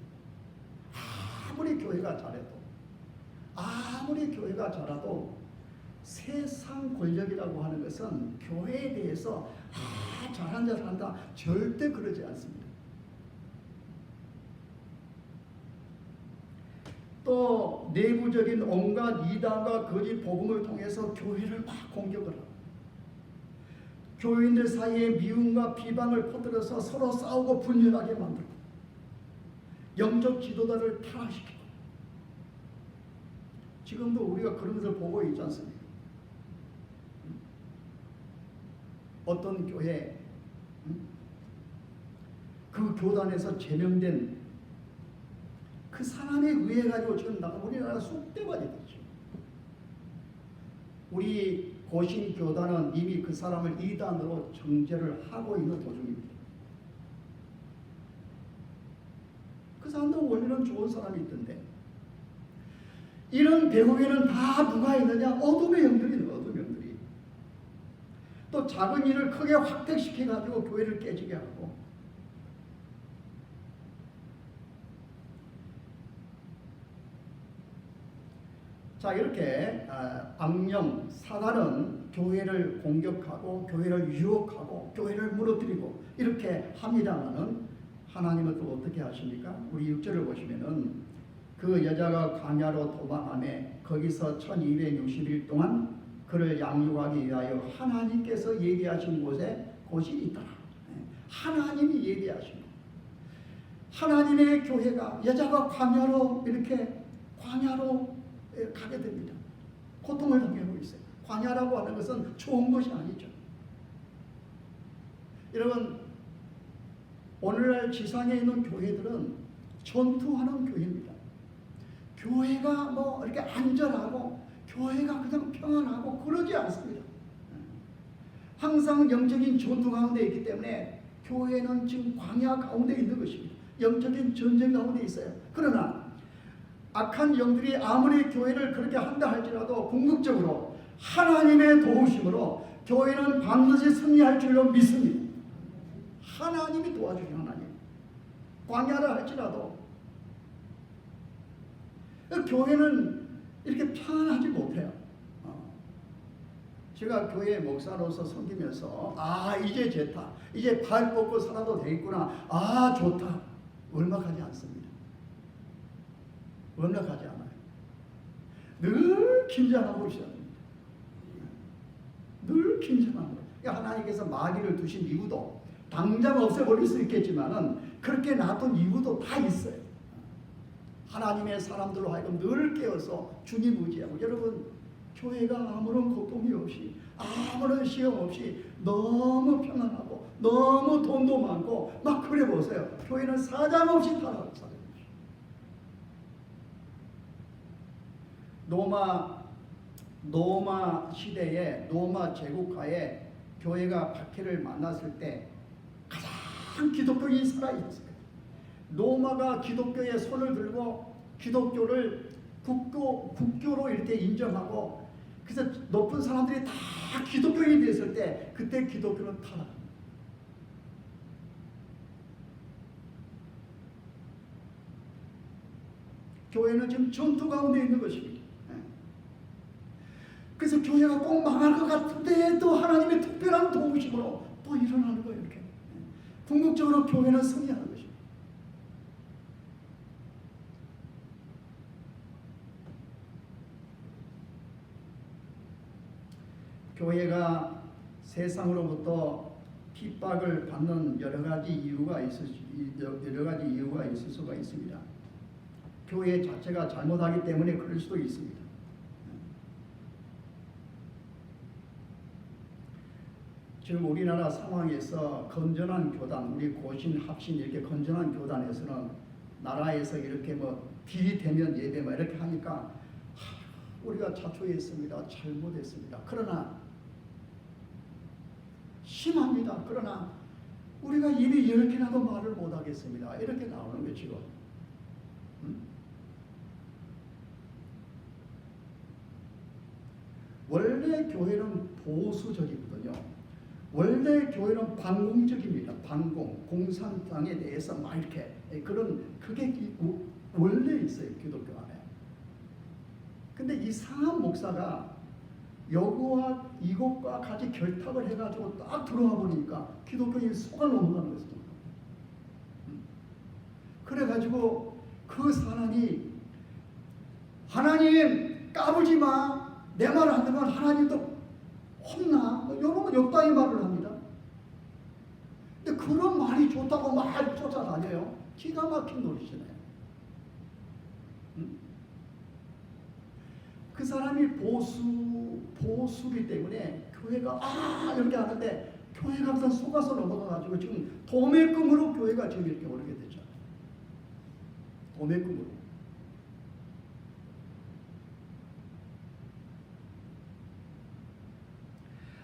S1: 아무리 교회가 잘해도 세상 권력이라고 하는 것은 교회에 대해서 잘한다 절대 그러지 않습니다. 또 내부적인 온갖 이단과 거짓 복음을 통해서 교회를 막 공격을 하고 교인들 사이에 미움과 비방을 퍼뜨려서 서로 싸우고 분열하게 만들고 영적 지도자를 타락시키고, 지금도 우리가 그런 것을 보고 있지 않습니까? 어떤 교회, 그 교단에서 제명된 그 사람에 의해 가지고 지금 우리나라가 쑥대밭이 됐죠. 우리 고신교단은 이미 그 사람을 이단으로 정죄를 하고 있는 도중입니다. 그 사람도 원래는 좋은 사람이 있던데, 이런 배후에는 다 누가 있느냐? 어둠의 영들이 있는 거예요. 어둠의 영들이. 또 작은 일을 크게 확대시켜 가지고 교회를 깨지게 하고, 자, 이렇게 악령, 사단은 교회를 공격하고 교회를 유혹하고 교회를 무너뜨리고 이렇게 합니다마는, 하나님은 또 어떻게 하십니까? 우리 6절을 보시면은 그 여자가 광야로 도망하매 거기서 1260일 동안 그를 양육하기 위하여 하나님께서 예비하신 곳이 있더라. 하나님이 예비하신 곳. 하나님의 교회가, 여자가 광야로 이렇게 광야로 가게 됩니다. 고통을 당하고 있어요. 광야라고 하는 것은 좋은 것이 아니죠. 여러분, 오늘날 지상에 있는 교회들은 전투하는 교회입니다. 교회가 뭐 이렇게 안전하고 교회가 그냥 평안하고 그러지 않습니다. 항상 영적인 전투 가운데 있기 때문에 교회는 지금 광야 가운데 있는 것입니다. 영적인 전쟁 가운데 있어요. 그러나 악한 영들이 아무리 교회를 그렇게 한다 할지라도 궁극적으로 하나님의 도우심으로 교회는 반드시 승리할 줄로 믿습니다. 하나님이 도와주신 하나님. 광야라 할지라도 교회는 이렇게 평안하지 못해요. 제가 교회 목사로서 섬기면서 이제 좋다, 이제 발 뻗고 살아도 되겠구나, 좋다, 월막하지 않습니다. 월막하지 않아요. 늘 긴장하고 있어야 됩니다. 늘 긴장하고. 하나님께서 마귀를 두신 이유도 당장 없애버릴 수 있겠지만은 그렇게 놔둔 이유도 다 있어요. 하나님의 사람들로 하여금 늘 깨어서 주님 의지하고, 여러분 교회가 아무런 고통이 없이 아무런 시험 없이 너무 평안하고 너무 돈도 많고 막 그래 보세요. 교회는 사장없이 타락하고 살아요. 로마 시대에, 로마 제국하에 교회가 박해를 만났을 때 가장 기독교인이 살아있었어요. 로마가 기독교에 손을 들고 기독교를 국교로 이렇게 인정하고, 그래서 높은 사람들이 다 기독교인이 됐을 때 그때 기독교는 타락합니다. 교회는 지금 전투 가운데 있는 것입니다. 그래서 교회가 꼭 망할 것 같은데 또 하나님의 특별한 도우심으로 또 일어나는 거예요. 이렇게 궁극적으로 교회는 승리하는 것입니다. 교회가 세상으로부터 핍박을 받는 여러 가지 이유가 있을 수가 있습니다. 교회 자체가 잘못하기 때문에 그럴 수도 있습니다. 지금 우리나라 상황에서 건전한 교단, 우리 고신, 합신 이렇게 건전한 교단에서는 나라에서 이렇게 뭐 비대면 예배 뭐 이렇게 하니까 우리가 자초했습니다, 잘못했습니다. 그러나 심합니다. 그러나 우리가 입이 10개나도 말을 못하겠습니다. 이렇게 나오는 거죠 지금. 원래 교회는 보수적이거든요. 원래 교회는 반공적입니다. 반공, 공산당에 대해서 막 이렇게 그게 원래 있어요, 기독교 안에. 근데 이상한 목사가 여기와 이곳과 같이 결탁을 해가지고 딱 들어와 보니까 기독교인이 속아 넘어가는 것입니다. 그래가지고 그 사람이 하나님 까불지 마, 내 말 안 들으면 하나님도 혼나, 이런 역당의 말을 합니다. 근데 그런 말이 좋다고 말 쫓아다녀요. 기가 막힌 노릇이네요. 그 사람이 보수기 때문에 교회가 이렇게 하는데 교회가 항상 속아서 넘어가가지고 지금 도매금으로 교회가 지금 이렇게 오르게 되죠. 도매금으로.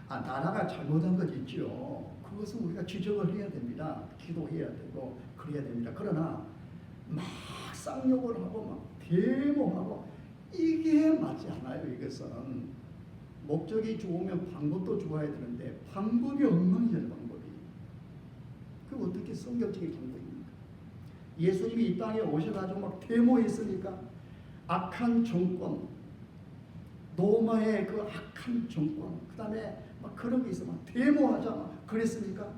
S1: 나라가 잘못한 것이 있죠. 그것은 우리가 지적을 해야 됩니다. 기도해야 되고 그래야 됩니다. 그러나 막 쌍욕을 하고 막 데모하고 이게 맞지 않아요. 이것은 목적이 좋으면 방법도 좋아야 되는데 방법이 엉망이잖아요. 방법이. 그 어떻게 성경적인 방법입니까? 예수님이 이 땅에 오셔가지고 막 데모했으니까 악한 정권, 로마의 그 악한 정권, 그 다음에 막 그런 게 있어 막 데모하자 막 그랬으니까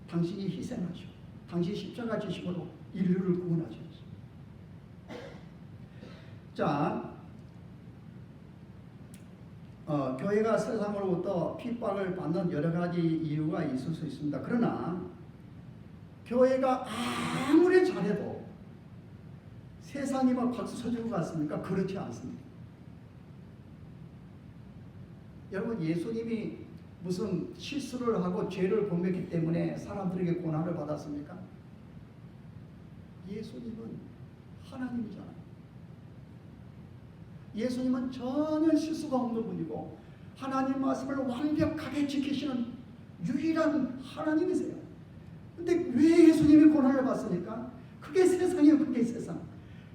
S1: 당신이 희생하셔. 당신 십자가 지심으로 인류를 구원하셔. 자, 교회가 세상으로부터 핍박을 받는 여러 가지 이유가 있을 수 있습니다. 그러나 교회가 아무리 잘해도 세상이 막 박수 쳐주고 갔습니까? 그렇지 않습니다. 여러분, 예수님이 무슨 실수를 하고 죄를 범했기 때문에 사람들에게 고난을 받았습니까? 예수님은 하나님이잖아요. 예수님은 전혀 실수가 없는 분이고 하나님 말씀을 완벽하게 지키시는 유일한 하나님이세요. 근데 왜 예수님이 고난을 받습니까? 그게 세상이에요. 그게 세상.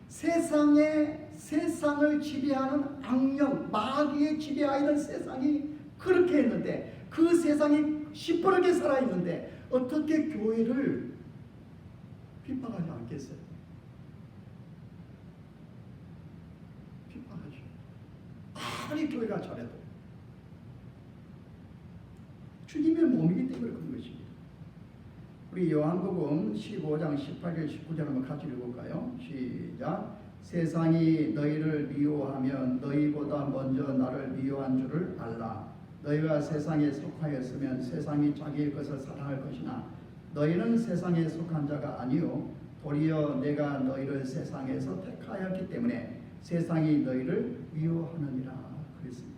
S1: 세상을 지배하는 악령, 마귀에 지배하는 세상이 그렇게 했는데 그 세상이 시퍼렇게 살아있는데 어떻게 교회를 핍박하지 않겠어요? 핍박하죠. 아무리 교회가 잘해도 주님의 몸이기 때문에 그런 것입니다. 우리 요한복음 15장 18절 19절 한번 같이 읽어볼까요? 시작. 세상이 너희를 미워하면 너희보다 먼저 나를 미워한 줄을 알라. 너희가 세상에 속하였으면 세상이 자기의 것을 사랑할 것이나 너희는 세상에 속한 자가 아니요 도리어 내가 너희를 세상에서 택하였기 때문에 세상이 너희를 미워하느니라 그랬습니다.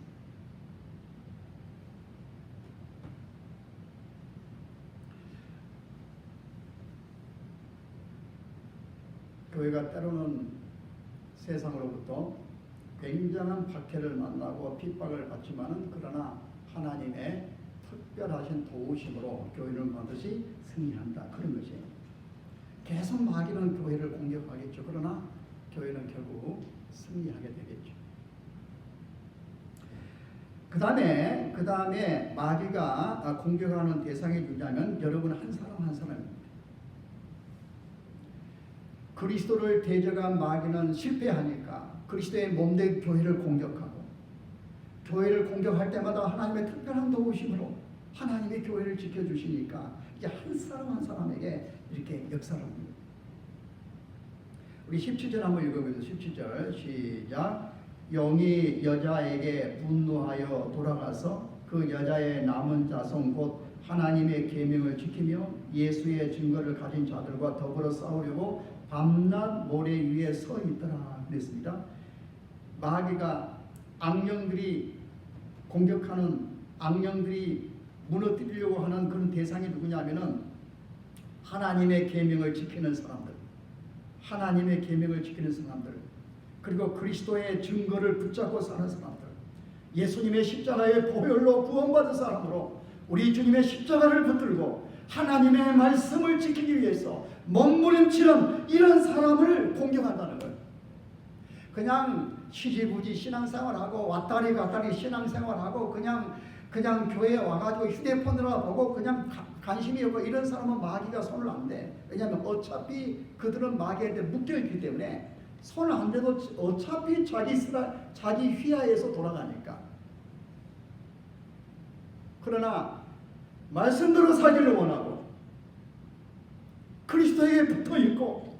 S1: 교회가 때로는 세상으로부터 굉장한 박해를 만나고 핍박을 받지만은 그러나 하나님의 특별하신 도우심으로 교회는 반드시 승리한다. 그런 것이에요. 계속 마귀는 교회를 공격하겠죠. 그러나 교회는 결국 승리하게 되겠죠. 그 다음에 마귀가 공격하는 대상이 누구냐면 여러분 한 사람 한 사람입니다. 그리스도를 대적한 마귀는 실패하니까 그리스도의 몸된 교회를 공격하고 교회를 공격할 때마다 하나님의 특별한 도우심으로 하나님의 교회를 지켜주시니까 이제 한 사람 한 사람에게 이렇게 역사를 합니다. 우리 17절 한번 읽어보세요. 17절 시작. 영이 여자에게 분노하여 돌아가서 그 여자의 남은 자손 곧 하나님의 계명을 지키며 예수의 증거를 가진 자들과 더불어 싸우려고 밤낮 모래 위에 서 있더라 그랬습니다. 마귀가 악령들이 공격하는 악령들이 무너뜨리려고 하는 그런 대상이 누구냐면은 하나님의 계명을 지키는 사람들, 하나님의 계명을 지키는 사람들, 그리고 그리스도의 증거를 붙잡고 사는 사람들, 예수님의 십자가의 보혈로 구원받은 사람으로 우리 주님의 십자가를 붙들고 하나님의 말씀을 지키기 위해서 몸부림치는 이런 사람을 공격한다는 거예요. 그냥 시지부지 신앙생활하고 왔다리 갔다리 신앙생활하고 그냥 교회에 와가지고 휴대폰으로 보고 그냥 관심이 없고 이런 사람은 마귀가 손을 안 대. 왜냐하면 어차피 그들은 마귀한테 묶여있기 때문에 손을 안 대도 어차피 자기 휘하에서 돌아가니까. 그러나 말씀대로 살기를 원하고 그리스도에게 붙어있고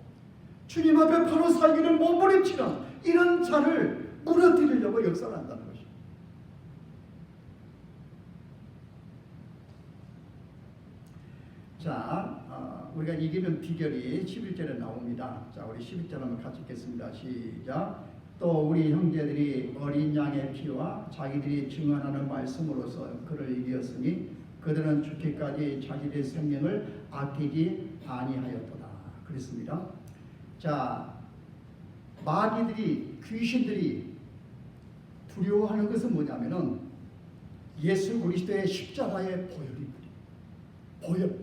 S1: 주님 앞에 바로 살기를 몸부림치는 이런 자를 무너뜨리려고 역사를 한다는 것입니다. 자, 우리가 이기는 비결이 11절에 나옵니다. 자, 우리 11절 한번 같이 읽겠습니다. 시작. 또 우리 형제들이 어린 양의 피와 자기들이 증언하는 말씀으로서 그를 이겼으니 그 그들은 죽기까지 자기의 생명을 아끼지 아니하였도다. 그랬습니다. 자, 마귀들이, 귀신들이 두려워하는 것은 뭐냐면은 예수 그리스도의 십자가의 보혈입니다. 보혈.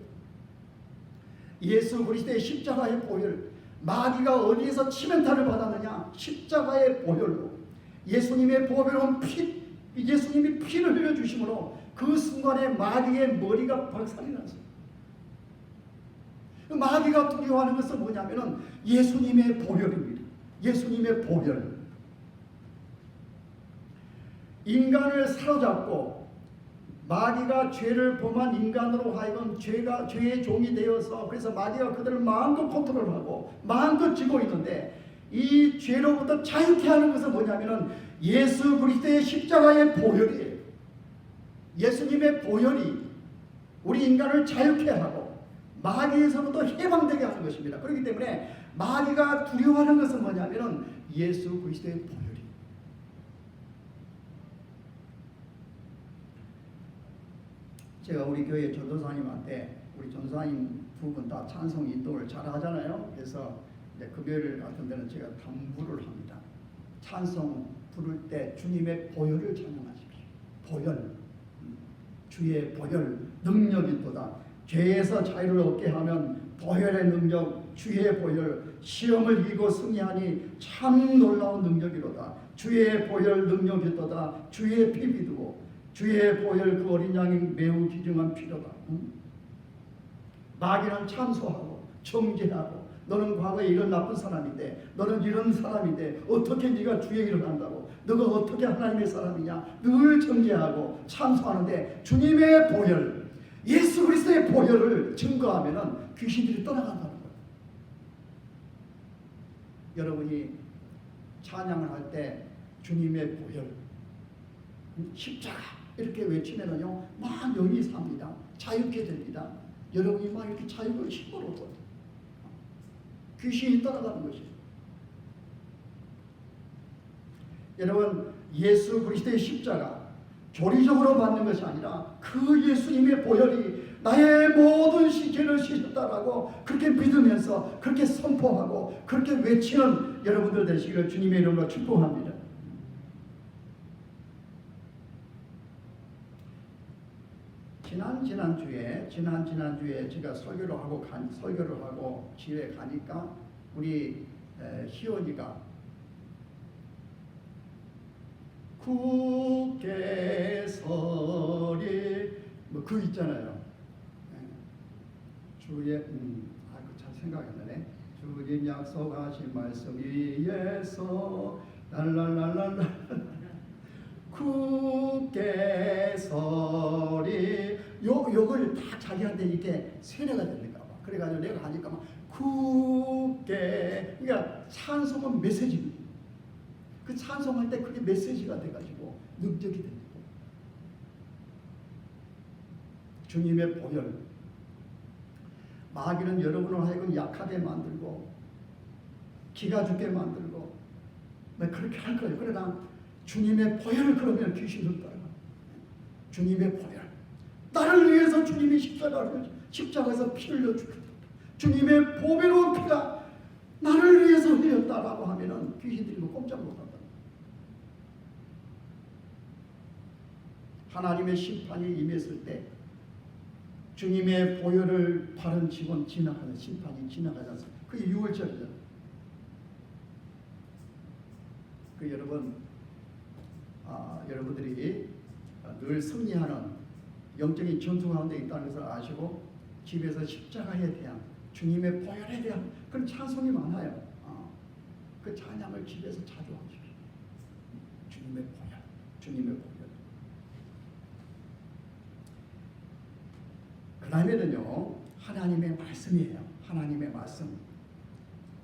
S1: 예수 그리스도의 십자가의 보혈. 마귀가 어디에서 치명타를 받았느냐? 십자가의 보혈로. 예수님의 보혈은 예수님이 피를 흘려주심으로 그 순간에 마귀의 머리가 박살이 났어요. 마귀가 두려워하는 것은 뭐냐면은 예수님의 보혈입니다. 예수님의 보혈. 인간을 사로잡고 마귀가 죄를 범한 인간으로 하여금 죄의 종이 되어서, 그래서 마귀가 그들을 마음껏 컨트롤하고 마음껏 쥐고 있는데, 이 죄로부터 자유케 하는 것은 뭐냐면은 예수 그리스도의 십자가의 보혈이에요. 예수님의 보혈이 우리 인간을 자유케 하고 마귀에서부터 해방되게 하는 것입니다. 그렇기 때문에 마귀가 두려워하는 것은 뭐냐면은 예수 그리스도의 보혈. 제가 우리 교회 전도사님한테, 우리 전도사님 두 분 다 찬송 인도를 잘 하잖아요. 그래서 이제 금요일 같은 데는 제가 당부를 합니다. 찬송 부를 때 주님의 보혈을 찬양하십시오. 보혈, 주의 보혈 능력이 있도다. 죄에서 자유를 얻게 하면 보혈의 능력, 주의 보혈, 시험을 이기고 승리하니 참 놀라운 능력이로다. 주의 보혈 능력이 있도다. 주의 피 믿고 주의 보혈 그 어린 양이 매우 귀중한 피로다. 마귀는 참소하고 정죄하고, 너는 과거에 이런 나쁜 사람인데, 너는 이런 사람인데 어떻게 네가 주의 일을 한다고, 너가 어떻게 하나님의 사람이냐, 늘 정죄하고 참소하는데 주님의 보혈, 예수 그리스도의 보혈을 증거하면은 귀신들이 떠나간다는 거예요. 여러분이 찬양을 할 때 주님의 보혈, 십자가 이렇게 외치면은요, 막 영이 삽니다. 자유케 됩니다. 여러분이 막 이렇게 자유를 힘으로 얻어요. 귀신이 떠나가는 것이에요. 여러분, 예수 그리스도의 십자가 조리적으로 받는 것이 아니라 그 예수님의 보혈이 나의 모든 죄를 씻었다라고 그렇게 믿으면서 그렇게 선포하고 그렇게 외치는 여러분들 되시기를 주님의 이름으로 축복합니다. 지난주에 제가 설교를 하고 집에 가니까 우리 희원이가 국계설이 뭐 그 있잖아요. 주의 잘 생각이 안 나네. 주님 약속하신 말씀 위에서 랄랄랄랄라 국계설이 욕을 다 자기한테 이렇게 세뇌가 됩니까? 그래가지고 내가 하니까 막 국계, 그러니까 찬송은 메시지입니다. 그 찬송할 때 그게 메시지가 돼가지고 능력이 됩니다. 주님의 보혈. 마귀는 여러분을 하여금 약하게 만들고 기가 죽게 만들고 그렇게 할 거예요. 그러나 주님의 보혈을 그러면 귀신을 따라. 주님의 보혈. 나를 위해서 주님이 십자가에서 피를 흘려 주셨다. 주님의 보배로운 피가 나를 위해서 흘렸다라고 하면은 귀신들이 꼼짝 못한다. 하나님의 심판이 임했을 때 주님의 보혈을 바른 직원 지나가는 심판이 지나가지 않습니다. 그게 6월절이잖아요. 그 여러분들이 늘 승리하는 영적인 전투 가운데 있다는 것을 아시고 집에서 십자가에 대한 주님의 보혈에 대한 그런 찬송이 많아요. 그 찬양을 집에서 자주 하십시오. 주님의 보혈, 주님의 보혈. 그 다음에는요, 하나님의 말씀이에요. 하나님의 말씀,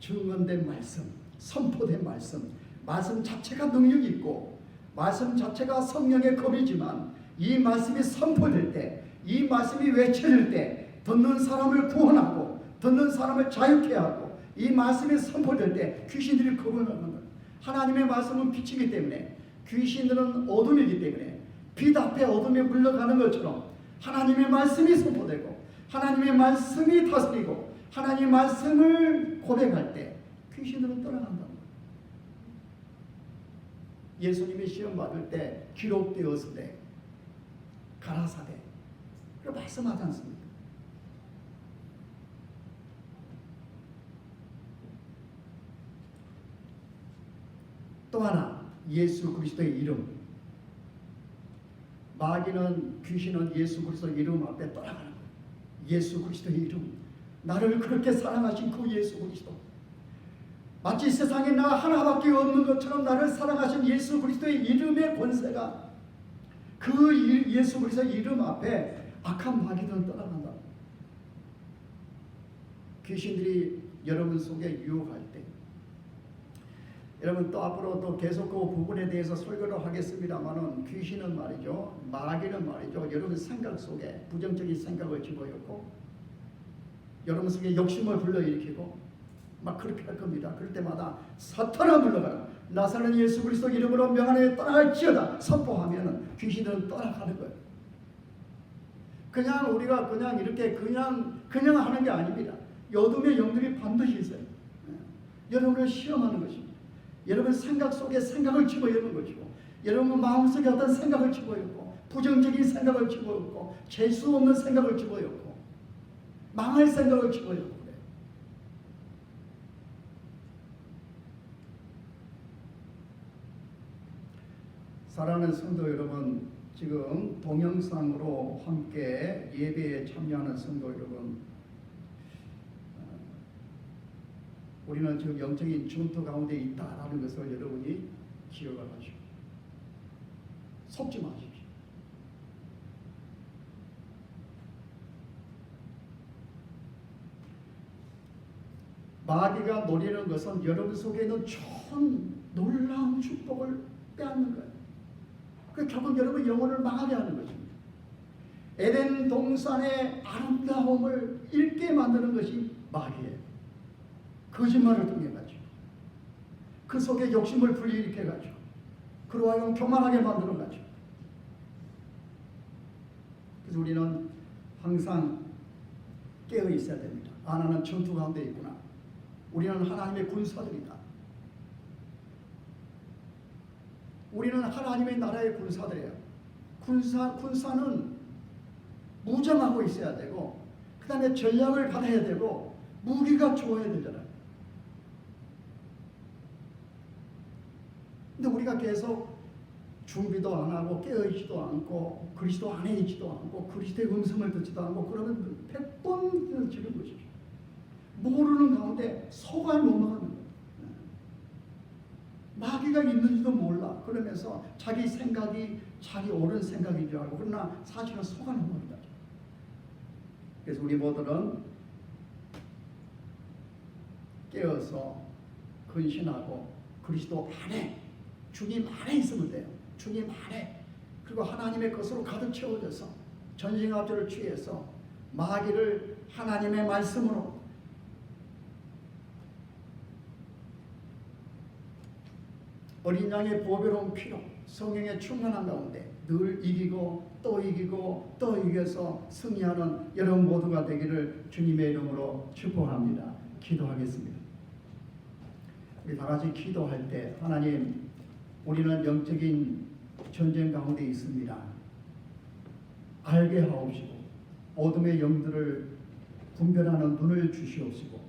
S1: 증언된 말씀, 선포된 말씀. 말씀 자체가 능력이 있고 말씀 자체가 성령의 검이지만 이 말씀이 선포될 때, 이 말씀이 외쳐질 때 듣는 사람을 구원하고 듣는 사람을 자유케 하고 이 말씀이 선포될 때 귀신들이 겁을 먹는 거예요. 하나님의 말씀은 빛이기 때문에 귀신들은 어둠이기 때문에 빛 앞에 어둠이 물러가는 것처럼 하나님의 말씀이 선포되고 하나님의 말씀이 다스리고 하나님의 말씀을 고백할 때 귀신들은 떠나간다는 거예요. 예수님이 시험 받을 때 기록되었을 때 가라사대 그렇게 말씀하지 않습니까? 또 하나 예수 그리스도의 이름. 마귀는 귀신은 예수 그리스도의 이름 앞에 떠나가는 거예요. 예수 그리스도의 이름. 나를 그렇게 사랑하신 그 예수 그리스도. 마치 세상에 나 하나밖에 없는 것처럼 나를 사랑하신 예수 그리스도의 이름의 권세가 그 예수 그리스도의 이름 앞에 악한 마귀들은 떠나간다. 귀신들이 여러분 속에 유혹할 때 여러분 또 앞으로 또 계속 그 부분에 대해서 설교를 하겠습니다만은 귀신은 말이죠, 마귀는 말이죠, 여러분 생각 속에 부정적인 생각을 집어넣고 여러분 속에 욕심을 불러일으키고 막 그렇게 할 겁니다. 그럴 때마다 사탄아 물러가라, 나사렛 예수 그리스도 이름으로 명하노니 떠나갈지어다 선포하면은 귀신들은 떠나가는 거예요. 그냥 우리가 그냥 이렇게 그냥 하는 게 아닙니다. 어둠의 영들이 반드시 있어요. 여러분을 시험하는 것입니다. 여러분 생각 속에 생각을 집어넣는 것이고 여러분 마음속에 어떤 생각을 집어넣고 부정적인 생각을 집어넣고 재수 없는 생각을 집어넣고 망할 생각을 집어넣고 그래요. 사랑하는 성도 여러분, 지금 동영상으로 함께 예배에 참여하는 성도 여러분, 우리는 지금 영적인 전투 가운데 있다라는 것을 여러분이 기억을 하시고 속지 마십시오. 마귀가 노리는 것은 여러분 속에 있는 전 놀라운 축복을 빼앗는 거예요. 그 결국 여러분 영혼을 망하게 하는 것입니다. 에덴 동산의 아름다움을 잃게 만드는 것이 마귀예요. 거짓말을 통해 가지고 그 속에 욕심을 불러일으켜 가지고 그로 하여금 교만하게 만들어 가지고. 그래서 우리는 항상 깨어 있어야 됩니다. 아, 나는 전투 가운데 있구나. 우리는 하나님의 군사들이다. 우리는 하나님의 나라의 군사들이에요. 군사는 무장하고 있어야 되고 그 다음에 전략을 받아야 되고 무기가 좋아야 되잖아요. 근데 우리가 계속 준비도 안 하고 깨어있지도 않고 그리스도 안에 있지도 않고 그리스도의 음성을 듣지도 않고 그러면 100번 지는 것이죠. 모르는 가운데 속아 넘어가는 거예요. 마귀가 있는지도 몰라. 그러면서 자기 생각이 자기 옳은 생각인 줄 알고 그러나 사실은 속아 넘어가는 거죠. 그래서 우리 모두는 깨어서 근신하고 그리스도 안에 주님 안에 있으면 돼요. 주님 안에. 그리고 하나님의 것으로 가득 채워져서 전승합주를 취해서 마귀를 하나님의 말씀으로 어린 양의 보배로운 피로 성령의 충만한 가운데 늘 이기고 또 이기고 또 이겨서 승리하는 여러분 모두가 되기를 주님의 이름으로 축복합니다. 기도하겠습니다. 우리 다 같이 기도할 때 하나님, 우리는 영적인 전쟁 가운데 있습니다. 알게 하옵시고 어둠의 영들을 분별하는 눈을 주시옵시고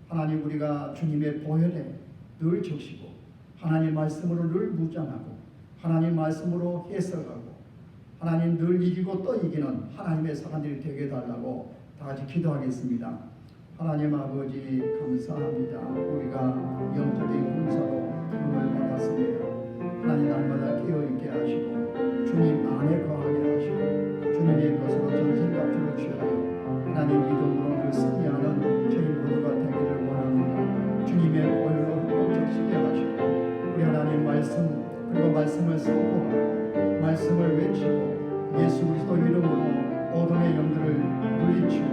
S1: 하나님, 우리가 주님의 보혈에 늘 적시고 하나님 말씀으로 늘 무장하고 하나님 말씀으로 해석하고 하나님 늘 이기고 또 이기는 하나님의 사람들이 되게 해달라고 다 같이 기도하겠습니다. 하나님 아버지 감사합니다. 우리가 영적인 군사로 부름을 받았습니다. 하나님 날마다 깨어있게 하시고 주님 안에 거하게 하시고 주님의 것으로 전생갑주를 취하여 하나님 믿음으로 늘 승리하는 저희 모두가 되기를 원합니다. 주님의 보혈로 흠뻑적시게 하시고 우리 하나님 말씀 그리고 말씀을 선포하고 말씀을 외치고 예수 그리스도 이름으로 어둠의 영들을 물리치고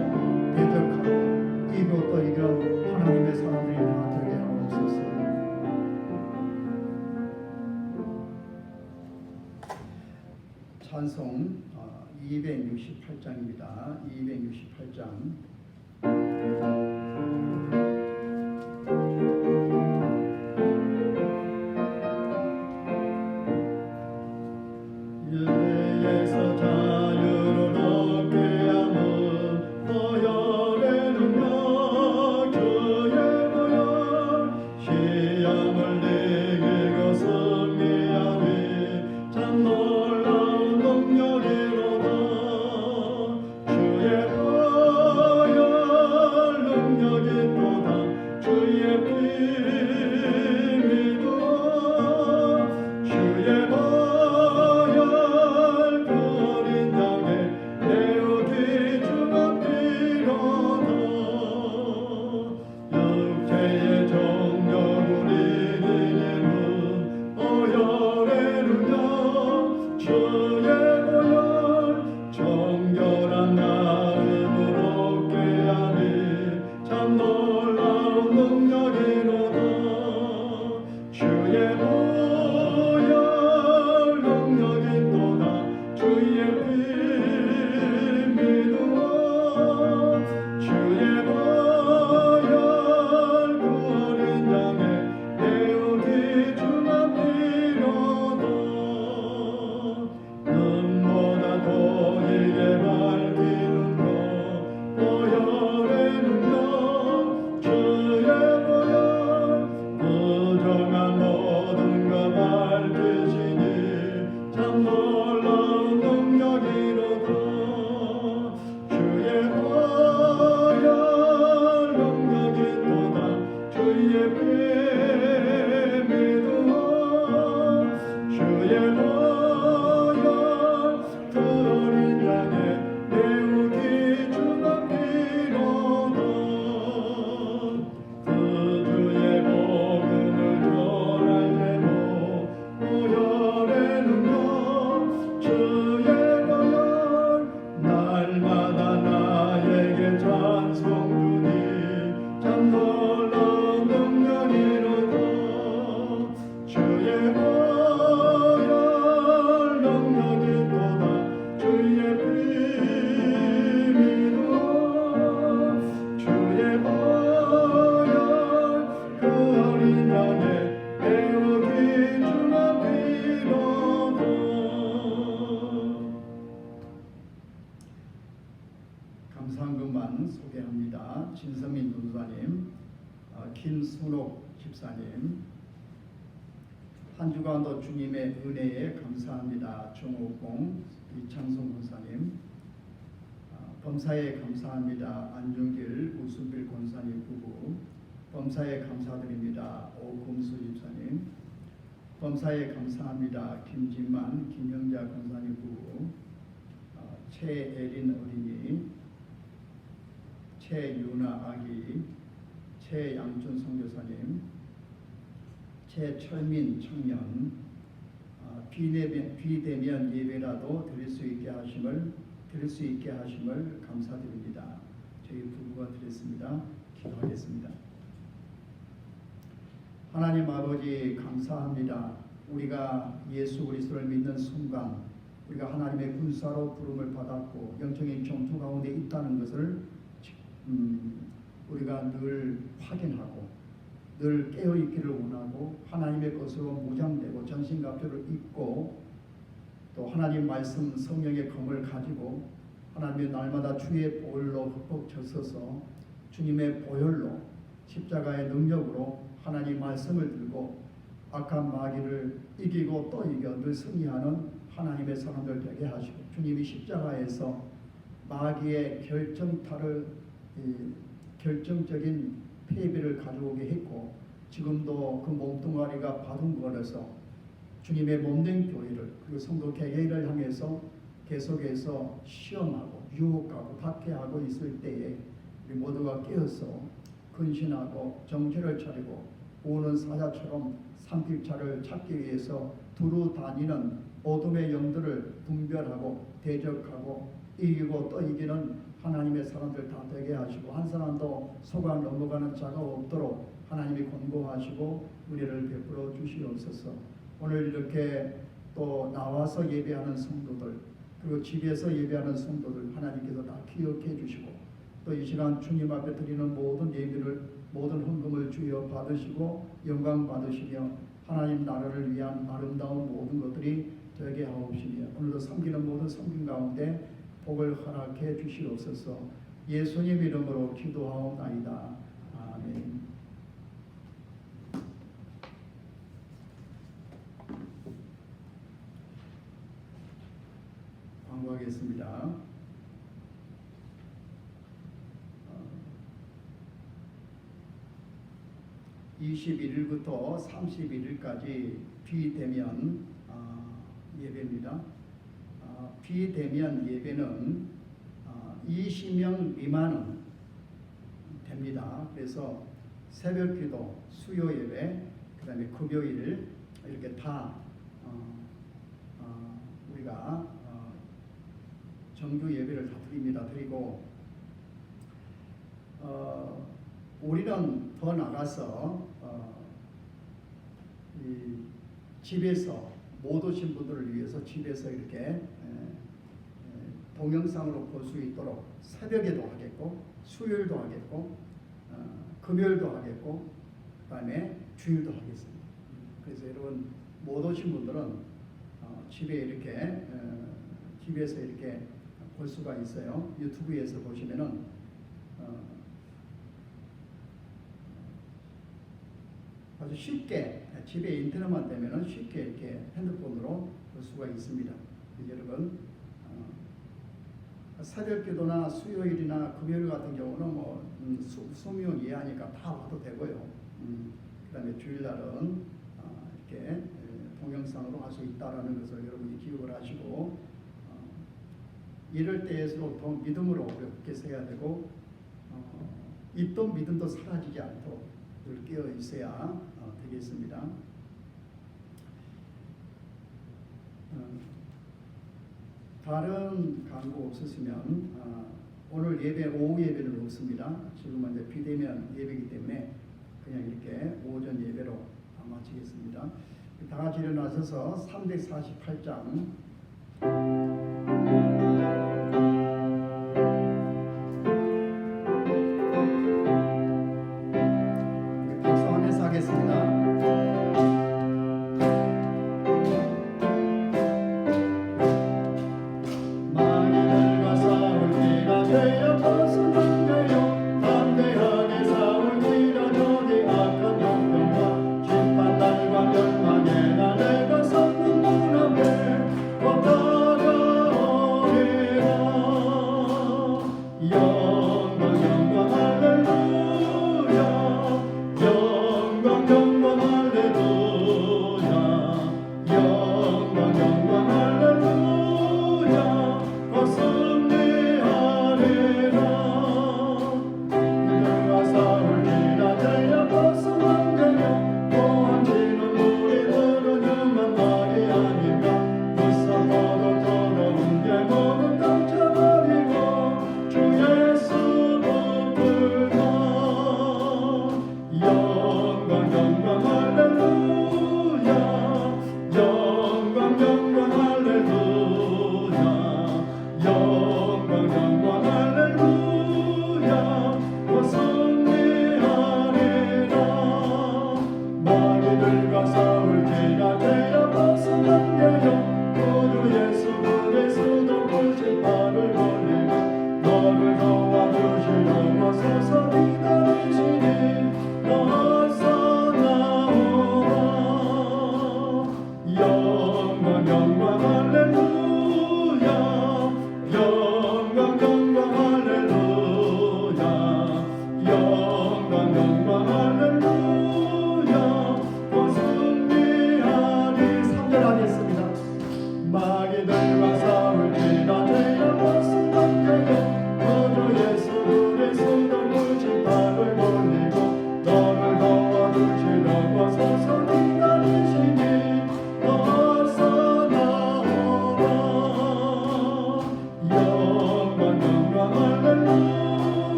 S1: 대적하고 이것도 이런 하나님의 사람들이 다 되게 하옵소서. 찬송 268장입니다. 268장. 예배에서 자유를 얻게 함은 보혈의 능력 주의 보혈 시험을 이기고 승리하니 참 놀라운 능력이로다 주의 보혈 능력이 또다 주의 피 믿어 주의 보혈 그 어린 양의 내어기 주가 필요하다 육체의 정력 우리는 보혈의 능력 주의 보혈 정결한 마음으로 얻게 하니 참 놀라운 능력이로다 주의 보혈 능력이 또다 주의 피 믿어 주의 보혈 그 어린 양의 내어기 주가 필요하다 눈보다 더이게 밝히는 것 보혈의 능력 주의 보혈 부정한 모든 것 밝히시니 참 놀라운 능력이로다 주의 보혈 능력이 또다 주의 피 믿어 주의 보혈 그 어린 양의 내우기 주가 필요하다 그 주의 복음을 전할 때도 보혈의 능력 주의 보혈 날마다 나에게 찬송 주니 참 놀라운 능력이로다 주의 보혈 능력이 또다 주의 피 믿어 주의 보혈 그 어린 양의 내어기 주가 필요하다 감사한금만 소개합니다. 진성민 전사님, 김순옥 집사님, 한 주간도 주님의 은혜에 감사합니다. 정옥공 이창성 권사님, 범사에 감사합니다. 안중길 우수빌 권사님 부부, 범사에 감사드립니다. 오금수 집사님, 범사에 감사합니다. 김진만 김영자 권사님 부부, 최애린 어린이, 최유나 아기, 최양준 선교사님, 최철민 청년, 비대면 예배라도 드릴 수 있게 하심을 감사드립니다. 저희 부부가 드렸습니다. 기도하겠습니다. 하나님 아버지 감사합니다. 우리가 예수 그리스도를 믿는 순간 우리가 하나님의 군사로 부름을 받았고 영적인 전투 가운데 있다는 것을 우리가 늘 확인하고 늘 깨어있기를 원하고 하나님의 것으로 무장되고 전신갑주를 입고 또 하나님 말씀 성령의 검을 가지고 하나님의 날마다 주의 보혈로 흠뻑 젖어서 주님의 보혈로 십자가의 능력으로 하나님 말씀을 들고 악한 마귀를 이기고 또 이겨 늘 승리하는 하나님의 사람들 되게 하시고 주님이 십자가에서 마귀의 결정적인 패배를 가져오게 했고 지금도 그 몸뚱아리가 바둥거려서 주님의 몸된 교회를 그리고 성도 개개인을 향해서 계속해서 시험하고 유혹하고 박해하고 있을 때에 우리 모두가 깨어서 근신하고 정체를 차리고 오는 사자처럼 산길차를 찾기 위해서 두루 다니는 어둠의 영들을 분별하고 대적하고 이기고 또 이기는 하나님의 사람들 다 되게 하시고 한 사람도 속아 넘어가는 자가 없도록 하나님이 권고하시고 은혜를 베풀어 주시옵소서. 오늘 이렇게 또 나와서 예배하는 성도들 그리고 집에서 예배하는 성도들 하나님께서 다 기억해 주시고 또 이 시간 주님 앞에 드리는 모든 예배를 모든 헌금을 주여 받으시고 영광 받으시며 하나님 나라를 위한 아름다운 모든 것들이 되게 하옵시며 오늘도 섬기는 모든 섬김 가운데 복을 허락해 주시옵소서. 예수님 이름으로 기도하옵나이다. 아멘. 광고하겠습니다. 21일부터 31일까지 비대면 예배입니다. 비대면 예배는 20명 미만은 됩니다. 그래서 새벽기도, 수요 예배, 그다음에 금요일 이렇게 다 우리가 정규 예배를 다 드립니다. 드리고 우리는 더 나가서 이 집에서 못 오신 분들을 위해서 집에서 이렇게 동영상으로 볼 수 있도록 새벽에도 하겠고 수요일도 하겠고 금요일도 하겠고 그다음에 주일도 하겠습니다. 그래서 여러분 못 오신 분들은 집에 이렇게 집에서 이렇게 볼 수가 있어요. 유튜브에서 보시면은 아주 쉽게 집에 인터넷만 되면은 쉽게 이렇게 핸드폰으로 볼 수가 있습니다. 여러분 새벽기도나 수요일이나 금요일 같은 경우는 뭐 수명 이해하니까 다 와도 되고요. 그다음에 주일날은 이렇게 동영상으로 할 수 있다라는 것을 여러분이 기억을 하시고 이럴 때일수록 더 믿음으로 어렵게 서야 되고 있던 믿음도 사라지지 않도록 늘 깨어 있어야 되겠습니다. 다른 광고 없으시면 오늘 예배 오후 예배는 없습니다. 지금은 이제 비대면 예배이기 때문에 그냥 이렇게 오전 예배로 마치겠습니다. 다 같이 일어나셔서 348장 박수 안에서 하겠습니다.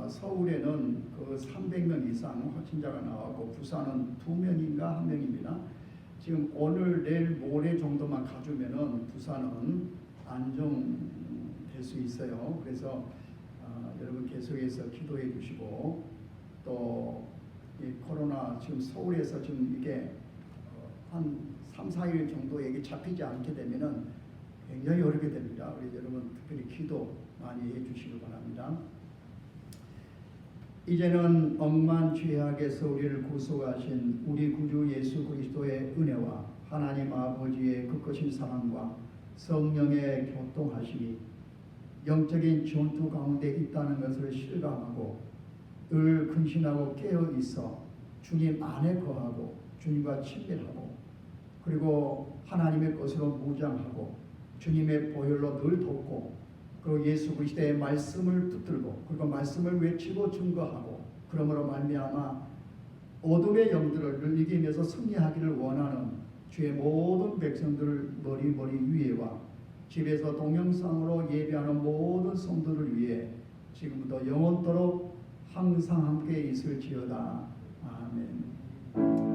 S1: 서울에는 그 300명 이상 확진자가 나왔고 부산은 2명인가 1명입니다. 지금 오늘 내일 모레 정도만 가주면은 부산은 안정될 수 있어요. 그래서 여러분 계속해서 기도해 주시고 또 이 코로나 지금 서울에서 지금 이게 한 3, 4일 정도 얘기 잡히지 않게 되면은 굉장히 어렵게 됩니다. 우리 여러분 특별히 기도 많이 해주시기 바랍니다. 이제는 억만 죄악에서 우리를 구속하신 우리 구주 예수 그리스도의 은혜와 하나님 아버지의 극거신 사랑과 성령의 교통하심이 영적인 전투 가운데 있다는 것을 실감하고 늘 근신하고 깨어 있어 주님 안에 거하고 주님과 친밀하고 그리고 하나님의 것으로 무장하고 주님의 보혈로 늘 돕고 그리고 예수 그리스도의 말씀을 붙들고 그리고 말씀을 외치고 증거하고 그러므로 말미암아 어둠의 영들을 이기면서 승리하기를 원하는 주의 모든 백성들 머리 위에와 집에서 동영상으로 예배하는 모든 성도를 위해 지금부터 영원토록 항상 함께 있을지어다. 아멘.